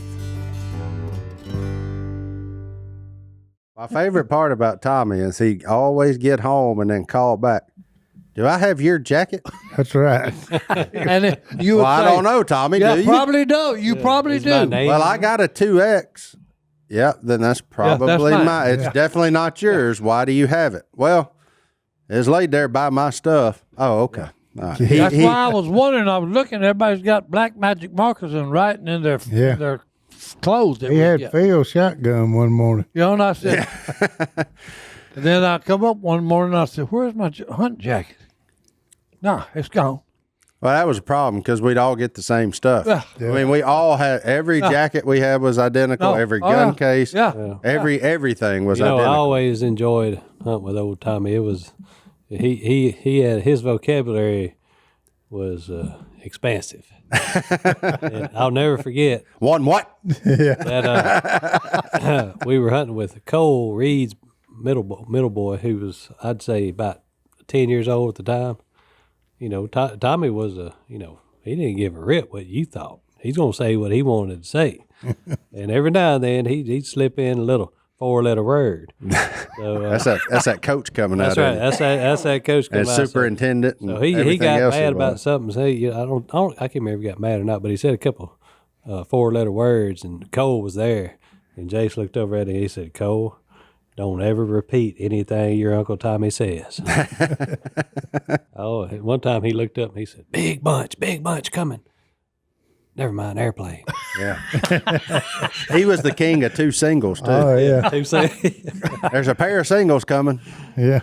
My favorite part about Tommy is he always get home and then call back. Do I have your jacket? That's right. And then you would Well, I say, don't know, Tommy. Yeah, do you? probably do. You probably It's my do. name. Well, I got a 2X. Yeah, then that's probably mine. mine. It's definitely not yours. Why do you have it? Well, it's laid there by my stuff. Oh, okay. All right. That's why I was wondering. I was looking. Everybody's got black magic markers and writing in their clothes. That He we had get. Phil shotgun one morning. You know, and I said, and then I come up one morning and I said, "Where's my hunt jacket?" Nah, it's gone. Well, that was a problem because we'd all get the same stuff. Yeah. I mean, we all had every jacket we had was identical. No. Every Oh, gun yeah. case, Yeah. everything was You know, I identical. always enjoyed hunting with old Tommy. It was he had his vocabulary was expansive. And I'll never forget One what? that we were hunting with Cole Reed's middle boy, who was, I'd say, about 10 years old at the time. You know, Tommy was he didn't give a rip what you thought. He's gonna say what he wanted to say, and every now and then he'd slip in a little 4-letter word. So That's that coach coming that's out. right. That's that coach And coming out. superintendent. So and he everything got else mad it about was. something. Say, I can't remember if he got mad or not, but he said a couple 4-letter words, and Cole was there, and Jace looked over at him. And he said, "Cole, don't ever repeat anything your Uncle Tommy says." Oh, one time he looked up and he said, big bunch coming. Never mind, airplane." Yeah. He was the king of two singles too. Oh, yeah. Who said? There's a pair of singles coming. Yeah.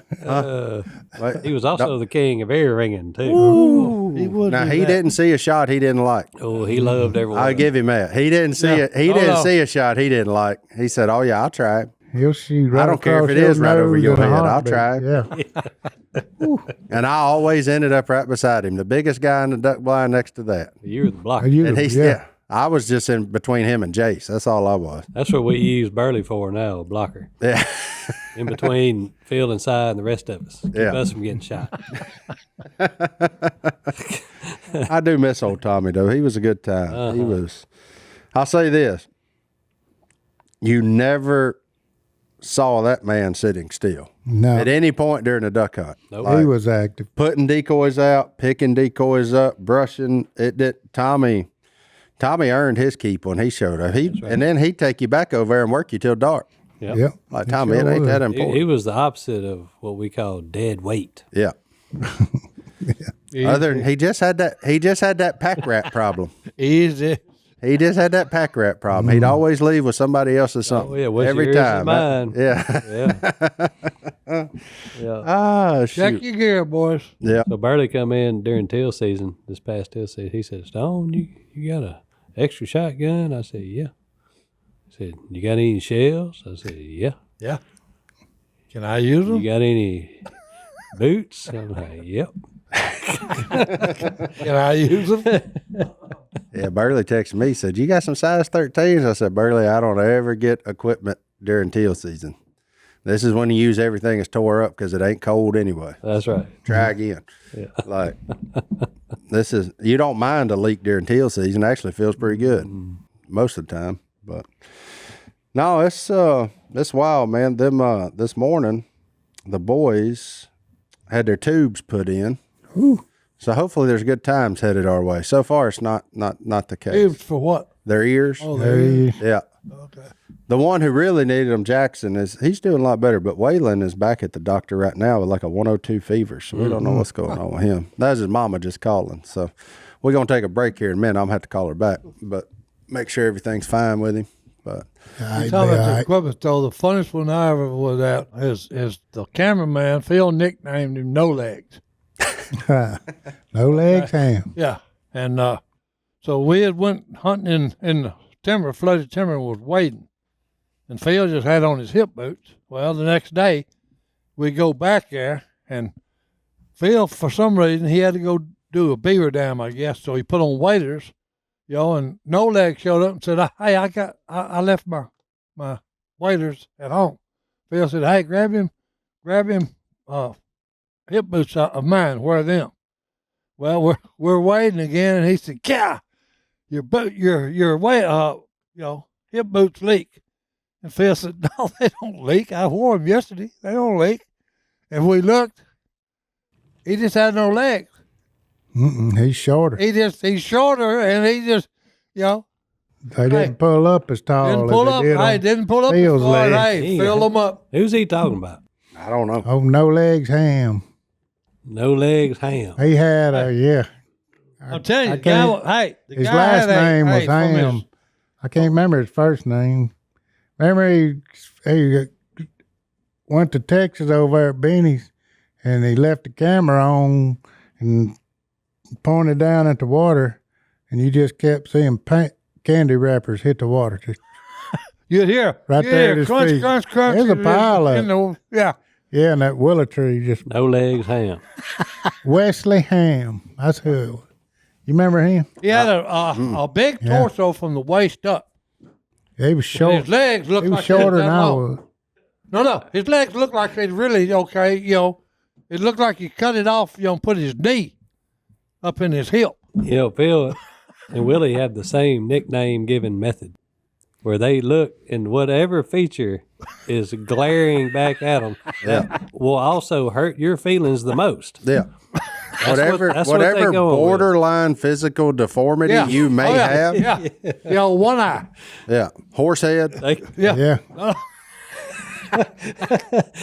He was also the king of ear ringing too. He would. Now do he that. didn't see a shot he didn't like. Oh, he loved everyone. I'll give him that. He didn't see it. He Oh, didn't no. see a shot he didn't like. He said, "Oh yeah, I'll try it." He'll shoot right I don't care if across it is your right over nose your in a head. I'll heartbeat. try. Yeah. And I always ended up right beside him, the biggest guy in the duck blind next to that. You were the blocker. And he's I was just in between him and Jace. That's all I was. That's what we use Burley for now, a blocker. Yeah. In between Phil and Si and the rest of us. Keep us from getting shot. I do miss old Tommy, though. He was a good time. He was. I'll say this. You never saw that man sitting still. No. At any point during the duck hunt. Nope. He was active. Putting decoys out, picking decoys up, brushing. It did. Tommy earned his keep when he showed up. And then he'd take you back over there and work you till dark. Yep. Yep. Like, He Tommy, sure it ain't was. that important. He was the opposite of what we call dead weight. Yeah. Other than he just had that pack rat problem. Easy. He just had that pack rat problem. He'd always leave with somebody else's something. Oh, yeah. What's every yours time. is mine. Yeah. Yeah. Ah, Check shoot. your gear, boys. Yeah. So Burley come in during teal season, this past teal season. He said, Stone, you got a extra shotgun? I said, yeah. He said, you got any shells? I said, yeah. Yeah. Can I use You them? got any boots? I'm like, yep. Can I use them? Yeah, Burley texted me, said, you got some size 13s? I said, Burley, I don't ever get equipment during teal season. This is when you use everything that's tore up because it ain't cold anyway. That's right. Try again. Yeah. Like, you don't mind a leak during teal season. It actually feels pretty good most of the time. But no, it's wild, man. Them this morning, the boys had their tubes put in. Ooh. So hopefully there's good times headed our way. So far, it's not the case. Tubes for what? Their ears. Oh, There you Yeah. Okay. The one who really needed them, Jackson, he's doing a lot better. But Waylon is back at the doctor right now with like a 102 fever. So we don't know what's going on with him. That's his mama just calling. So we're going to take a break here in a minute. I'm going to have to call her back. But make sure everything's fine with him. But You talking about the equipment though? The funniest one I ever was at is the cameraman. Phil nicknamed him No Legs. No legs, ham. Yeah, and so we had went hunting in the timber, flooded timber, and was wading, and Phil just had on his hip boots. Well, the next day we go back there, and Phil, for some reason, he had to go do a beaver dam, I guess. So he put on waders, and No Leg showed up and said, "Hey, I left my waders at home." Phil said, "Hey, grab him, hip boots of mine. Where are them?" Well, we're waiting again, and he said, "Yeah, your hip boots leak." And Phil said, "No, they don't leak. I wore them yesterday. They don't leak." And we looked. He just had no legs. He's shorter. He's shorter, and he just, They didn't pull up as tall didn't pull as up. they did Hey, on didn't pull up. Phil's as far. legs. Hey, fill them up. Who's he talking about? I don't know. Oh, No Legs ham. No Legs ham. He had I'm telling you, I the guy. can't- Hey, the his guy last had name was from his- Ham. I can't remember his first name. Remember he went to Texas over there at Beanie's, and he left the camera on and pointed down at the water, and you just kept seeing candy wrappers hit the water. Just You'd hear Right you'd there hear at his crunch, feet. crunch, crunch. There's a pile of in the, yeah. yeah, and that willow tree just No Legs ham. Wesley Ham. That's who it was. You remember him? He had a big Yeah. torso from the waist up. He was short. His legs looked He was like they was shorter that than I long. was. No, his legs looked like they really okay. It looked like he cut it off. And put his knee up in his hip. Phil and Willie have the same nickname giving method, where they look and whatever feature is glaring back at them will also hurt your feelings the most. Yeah. Whatever that's what they going with. borderline physical deformity you may have. Yeah. One eye. Yeah. Horse head. Yeah.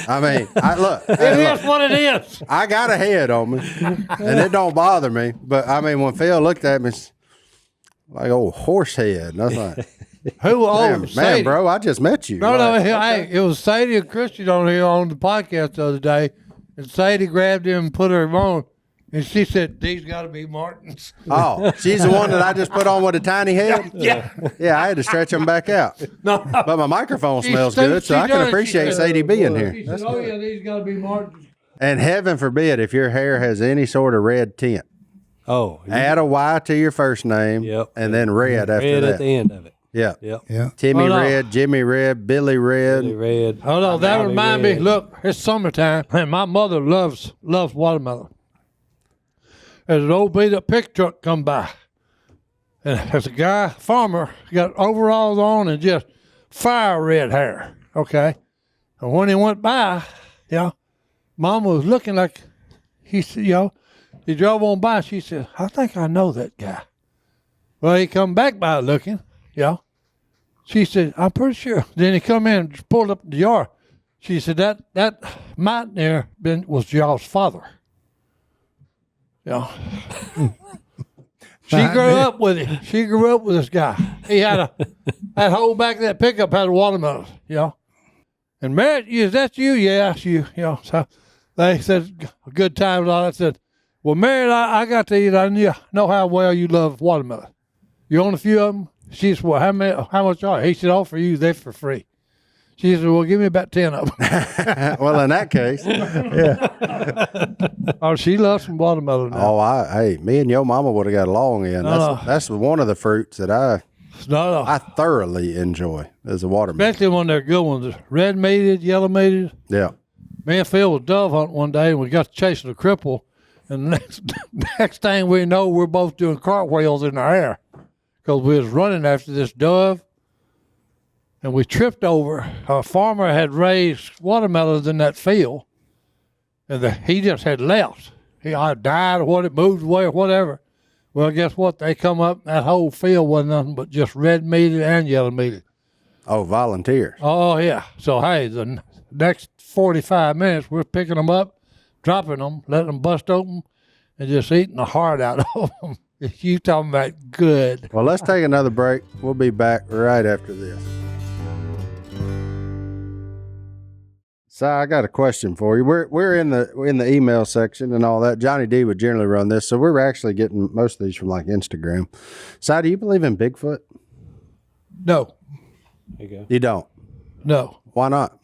I mean, look. It is what it is. I got a head on me, and it don't bother me. But I mean, when Phil looked at me, it's like old horse head. And I was like, Who? man, Sadie. bro, I just met you. No, Like, hey, it was Sadie and Christian on here on the podcast the other day, and Sadie grabbed him and put her on, And she said, "These got to be Martins." Oh, she's the one that I just put on with a tiny head? Yeah. Yeah, I had to stretch them back out. No. But my microphone smells She good, so I can done. appreciate She Sadie being here. She said, "Oh yeah, these got to be Martins." And heaven forbid if your hair has any sort of red tint. Oh, Add a Y to your first name, Yep. and then red after red that. at the end of it. Yeah. Yep. Yeah. Timmy Hold on. Red, Jimmy Red, Billy Red. Really red. Hold on, that Bobby remind me. Red. Look, it's summertime, and my mother loves watermelon. There's an old beat up pickup truck come by, and there's a guy, farmer, got overalls on and just fire red hair. Okay, and when he went by, Mama was looking like he said, he drove on by. She said, "I think I know that guy." Well, he come back by looking, She said, "I'm pretty sure." Then he come in and pulled up the yard. She said, that might there was y'all's father. She grew up with him. She grew up with this guy. He had that whole back of that pickup had a watermelon, And Merritt, is that you? Yeah, that's you, So they said, good times, all that. Said, well, Merritt, I got to eat. I know how well you love watermelon. You own a few of them? She said, well, how much are they? He said, all for you, they're for free. She said, well, give me about 10 of them. Well, in that case. Oh, she loves some watermelon now. Oh, me and your mama would have got along in. That's one of the fruits that I thoroughly enjoy as a watermelon. Especially when they're good ones. Red meated, yellow meated. Yeah. Me and Phil was dove hunting one day, and we got to chasing a cripple. And the next thing we know, we're both doing cartwheels in our air because we was running after this dove. And we tripped over. A farmer had raised watermelons in that field, and he just had left. He died or what, it moved away or whatever. Well, guess what? They come up, that whole field wasn't nothing but just red meated and yellow meated. Oh, volunteers. Oh, yeah. So, hey, the next 45 minutes, we're picking them up, dropping them, letting them bust open, and just eating the heart out of them. You talking about good. Well, let's take another break. We'll be back right after this. So I got a question for you. We're in the email section and all that. Johnny D would generally run this, so we're actually getting most of these from like Instagram. Si, do you believe in Bigfoot? No. There you go. You don't. No. Why not?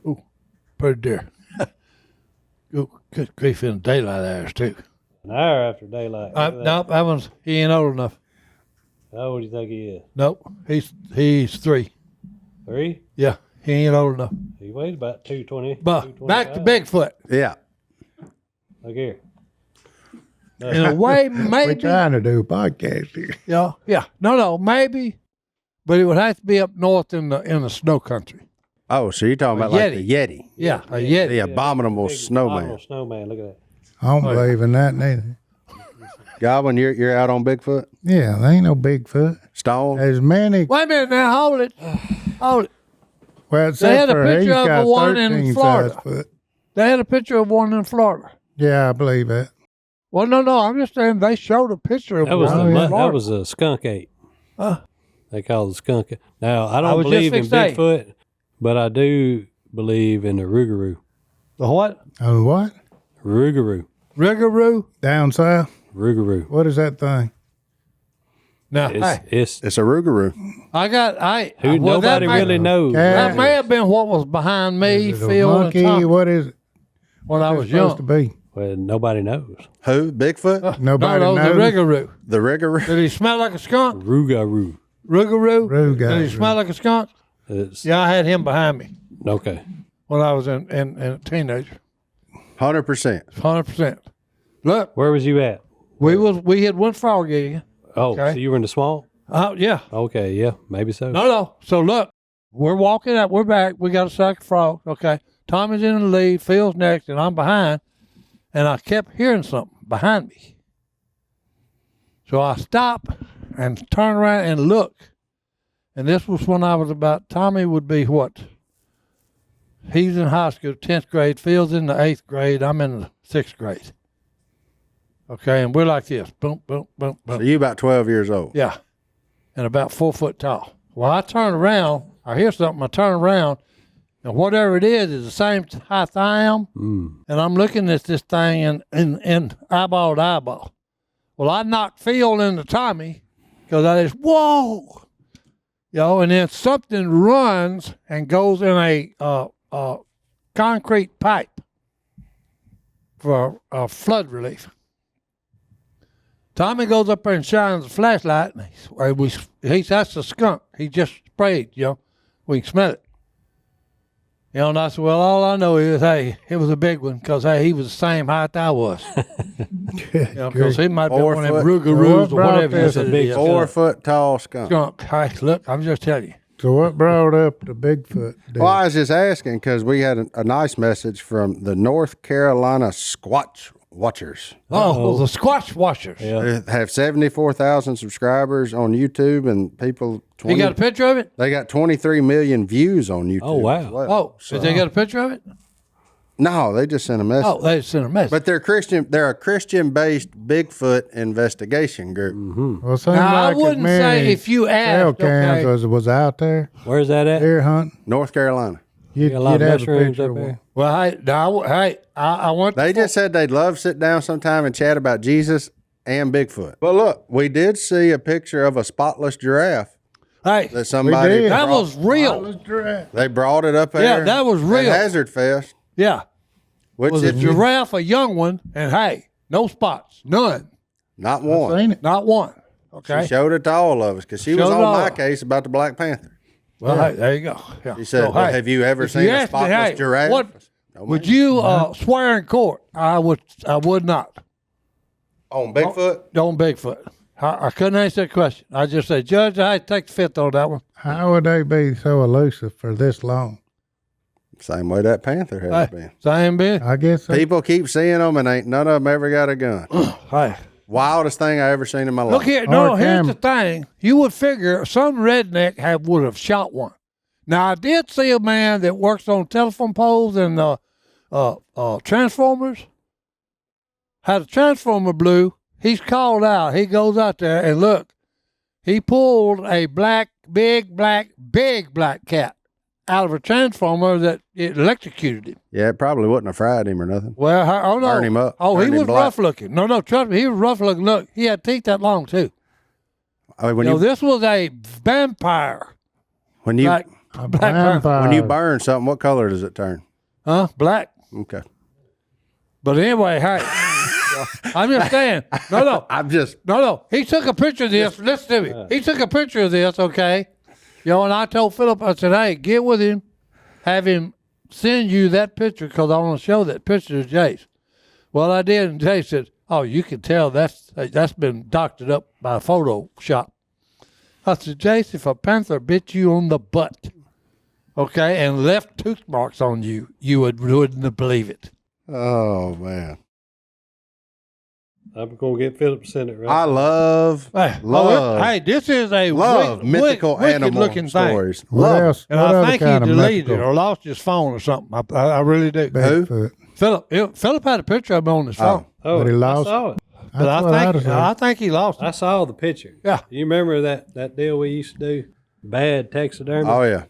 Ooh, pretty dear. Ooh, good grief in the daylight hours, too. An hour after daylight. No, he ain't old enough. How old do you think he is? Nope, he's 3. 3? Yeah, he ain't old enough. He weighs about 220. But back to Bigfoot. Yeah. Look here. In a way, We're maybe. trying to do a podcast here. Yeah. No, maybe. But it would have to be up north in the snow country. Oh, so you're talking about like the Yeti. Yeah, a Yeti. The abominable Big snowman. abominable snowman. Look at that. I don't believe in that neither. Godwin, you're out on Bigfoot? Yeah, there ain't no Bigfoot. Stone? As many. Wait a minute now, hold it. Well, it They had says a for picture he's of got the one in 13 Florida. size foot. They had a picture of one in Florida. Yeah, I believe that. Well, no, I'm just saying they showed a picture of That was one in Florida. that was a skunk ape. They call it a skunk ape. Now I I don't was believe in just fixing to Bigfoot, but I do believe in the Rougarou. The what? Oh, what? Rougarou. Rougarou? Down south? Rougarou. What is that thing? Now, hey, It's It's a Rougarou. nobody really knows. That may have been what was behind me, Is it a Phil, and monkey? Tom, What is it? when I What's was it supposed to young. be? Well, nobody knows. Who? Bigfoot? Nobody No, the knows. Rougarou. The Rougarou? Did he smell like a skunk? Rougarou. Rougarou? Rougarou. Did he smell like a skunk? It's Yeah, I had him behind me okay. when I was in a teenager. 100%. 100%. Look, Where was you at? we had one frog gigging. Oh, Okay. so you were in the swamp? Yeah. Okay, yeah, maybe so. No. So look, we're walking out. We're back. We got a sack of frogs. Okay. Tommy's in the lead. Phil's next, and I'm behind. And I kept hearing something behind me. So I stop and turn around and look. And this was when I was Tommy would be what? He's in high school, 10th grade. Phil's in the 8th grade. I'm in the 6th grade. Okay. And we're like this. Boom, boom, boom, boom. So you about 12 years old. Yeah. And about 4 foot tall. Well, I turn around. I hear something. I turn around. And whatever it is the same height I am. And I'm looking at this thing in eyeball to eyeball. Well, I knocked Phil in the tummy because I just, whoa! And then something runs and goes in a concrete pipe for flood relief. Tommy goes up there and shines a flashlight, and that's a skunk. He just sprayed, we can smell it. And I said, well, all I know is, hey, it was a big one because, hey, he was the same height I was. Because he might be one of them Rougarous or whatever. That's a big 4 foot tall skunk. Hey, look, I'm just telling you. So what brought up the Bigfoot deal? Well, I was just asking because we had a nice message from the North Carolina Squatch Watchers. Oh, the Squatch Watchers. They have 74,000 subscribers on YouTube, and people. You got a picture of it? They got 23 million views on YouTube. Oh, wow. as well. Oh, did they got a picture of it? No, they just sent a message. Oh, they sent a message. But they're Christian. They're a Christian-based Bigfoot investigation group. Well, seemed Now, I like wouldn't say if you trail asked, cams okay. was out there Where's that at? deer hunting. North Carolina. You'd, Got a lot you'd of have a mushrooms picture up of there. one. Well, I want. They just said they'd love to sit down sometime and chat about Jesus and Bigfoot. But look, we did see a picture of a spotless giraffe Hey, that somebody did. that brought. was real. They brought it up there. Yeah, that was real. At Hazard Fest. Yeah, Which was a if you, giraffe, a young one, and hey, no spots, none, not one. Seen it. not one. Okay. She showed it to all of us because she was Showed it on all. my case about the Black Panther. Well, hey, there you go. Yeah. She said, So, well, hey, have you ever if seen you a asked me, spotless hey, giraffe? what No, would ma'am. you swear in court? I would not On Bigfoot? on Bigfoot. I couldn't answer that question. I just said, Judge, I take the fifth on that one. How would they be so elusive for this long? Same way that panther has Hey, been. same bit. I guess so. People keep seeing them and ain't none of them ever got a gun. Hey, Wildest thing I ever seen in my life. look here. No, Or here's cam- the thing. You would figure some redneck would have shot one. Now, I did see a man that works on telephone poles and transformers. Had a transformer blew. He's called out. He goes out there and look. He pulled a big black cat out of a transformer that it electrocuted him. Yeah, it probably wouldn't have fried him or nothing. Well, oh no. Burn him up. Oh, he Burn him was black. rough looking. No, trust me, he was rough looking. Look, he had teeth that long too. I mean, when You know, you this was a vampire. when you Black, A black panther. vampire. when you burn something, what color does it turn? Huh? Black. Okay. But anyway, hey, I'm just saying. No. I'm just He took a picture of this. Listen to me. He took a picture of this, okay? And I told Phillip, I said, hey, get with him. Have him send you that picture because I want to show that picture to Jace. Well, I did, and Jace said, oh, you can tell that's been doctored up by Photoshop. I said, Jace, if a panther bit you on the butt, okay, and left tooth marks on you, you wouldn't believe it. oh man. I'm going to get Phillip to send it right. I love Hey, this is a mythical wicked animal looking thing. stories. What Love it. else? And what I other think he kind of deleted it mythical or lost his phone or something. I really do. Bigfoot? Phillip had a picture of him on his phone, oh, But he lost- I saw it. but That's what I'd have said. I think he lost I it. saw the picture. Yeah. You remember that deal we used to do? Bad taxidermy? Oh yeah.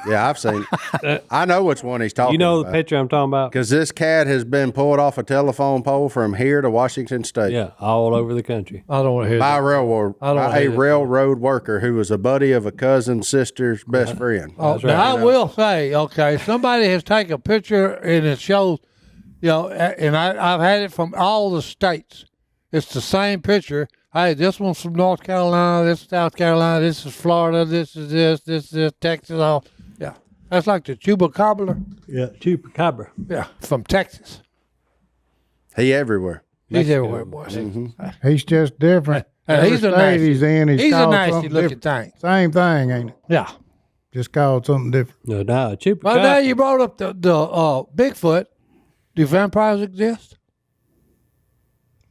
Yeah, I've seen it. I know which one he's talking you know the about. picture I'm talking about? Because this cat has been pulled off a telephone pole from here to Washington State Yeah, all over the country. I don't want to hear by that. a railroad, I don't by a hate it. railroad worker who was a buddy of a cousin's sister's best friend. Oh, That's now right. I will say, okay, somebody has taken a picture and it shows, and I've had it from all the states. It's the same picture. Hey, this one's from North Carolina, this is South Carolina, this is Florida, this is Texas. All yeah, that's like the chupacabra. Yeah, chupacabra. Yeah, from Texas. He everywhere. He's everywhere, boys. He's just different. And Every he's a state nasty- he's in, he's He's a called nasty something looking different. thing. Same thing, ain't it? Yeah. Just called something different. No, a chupacabra. Well, now you brought up the Bigfoot. Do vampires exist?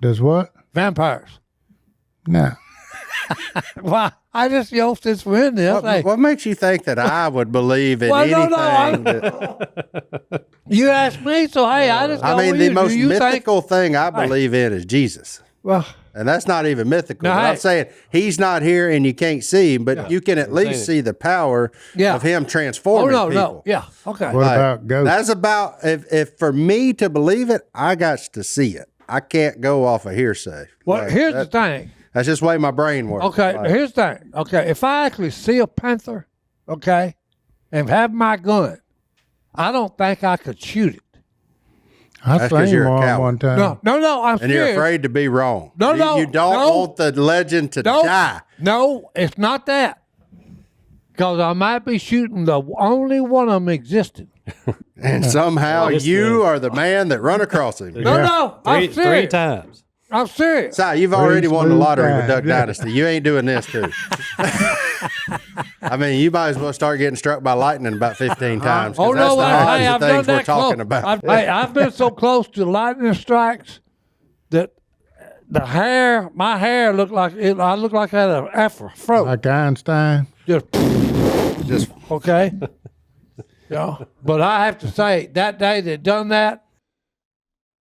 Does what? Vampires. No. Well, I just since we're in this, hey, What makes you think that I would believe in Well, anything? no, that, you asked me, so hey, I just. I go mean, with the you. Do most you think- mythical thing I believe in is Jesus. Well, And that's not even mythical. Now, But I'm hey. saying he's not here and you can't see him, but you can at least see the power Yeah. of him Oh, transforming no, people. no. Yeah. Okay. What about ghosts? That's about, if for me to believe it, I got to see it. I can't go off of hearsay. Well, Like, here's the thing. That's just the way my brain works. Okay, Like, here's the thing. Okay, if I actually see a panther, okay, and have my gun, I don't think I could shoot it. I That's 'cause seen you're a one coward. one time. No, I'm and you're serious. afraid to be wrong. No, no, You don't no. want the legend to die. No, it's not that. Because I might be shooting the only one of them existing. And somehow you are the man that run across him. No, I'm Three serious. times. I'm serious. Si, you've already won the smooth lottery with guy. Duck Dynasty. You ain't doing this too. I mean, you might as well start getting struck by lightning about 15 times. 'cause Oh that's no, the odds hey, of I've done things we're that talking close. about. I've been so close to lightning strikes that my hair looked like it. I looked like I had an afro. Like Einstein. Just Okay. Yeah. But I have to say, that day they done that,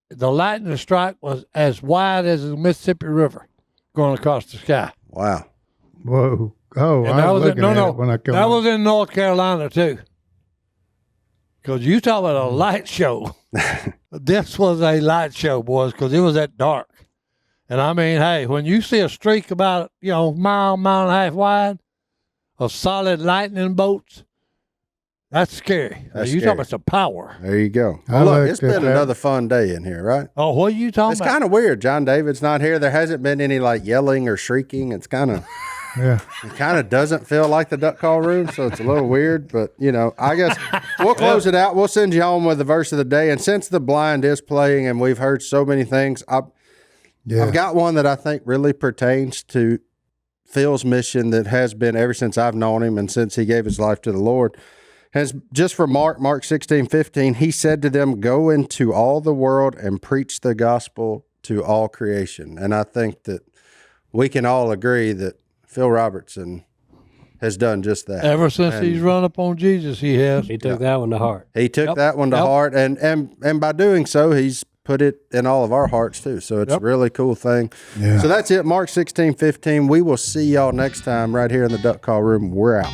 the lightning strike was as wide as the Mississippi River going across the sky. wow. Whoa. Oh, And I that was was looking at it when I come that on. was in North Carolina too. Because you talk about a light show. This was a light show, boys, because it was that dark. And I mean, hey, when you see a streak about, mile and a half wide of solid lightning bolts, that's scary. That's You scary. talking about some power. There you go. I Well, look, looked it's at been that. another fun day in here, right? Oh, what are you talking It's about? kind of weird. John David's not here. There hasn't been any like yelling or shrieking. It's kind of Yeah. it kind of doesn't feel like the duck call room, so it's a little weird. But I guess we'll close it out. We'll send you home with the verse of the day. And since the blind is playing, and we've heard so many things, I've got one that I think really pertains to Phil's mission that has been ever since I've known him and since he gave his life to the Lord. Has just from Mark 16:15, he said to them, "Go into all the world and preach the gospel to all creation." And I think that we can all agree that Phil Robertson has done just that. Ever since he's run up on Jesus, he has. He took that one to heart. He took Yep. that one to Yep. heart, and by doing so, he's put it in all of our hearts too. So it's a really cool thing. Yeah. So that's it, Mark 16:15. We will see y'all next time right here in the Duck Call Room. We're out.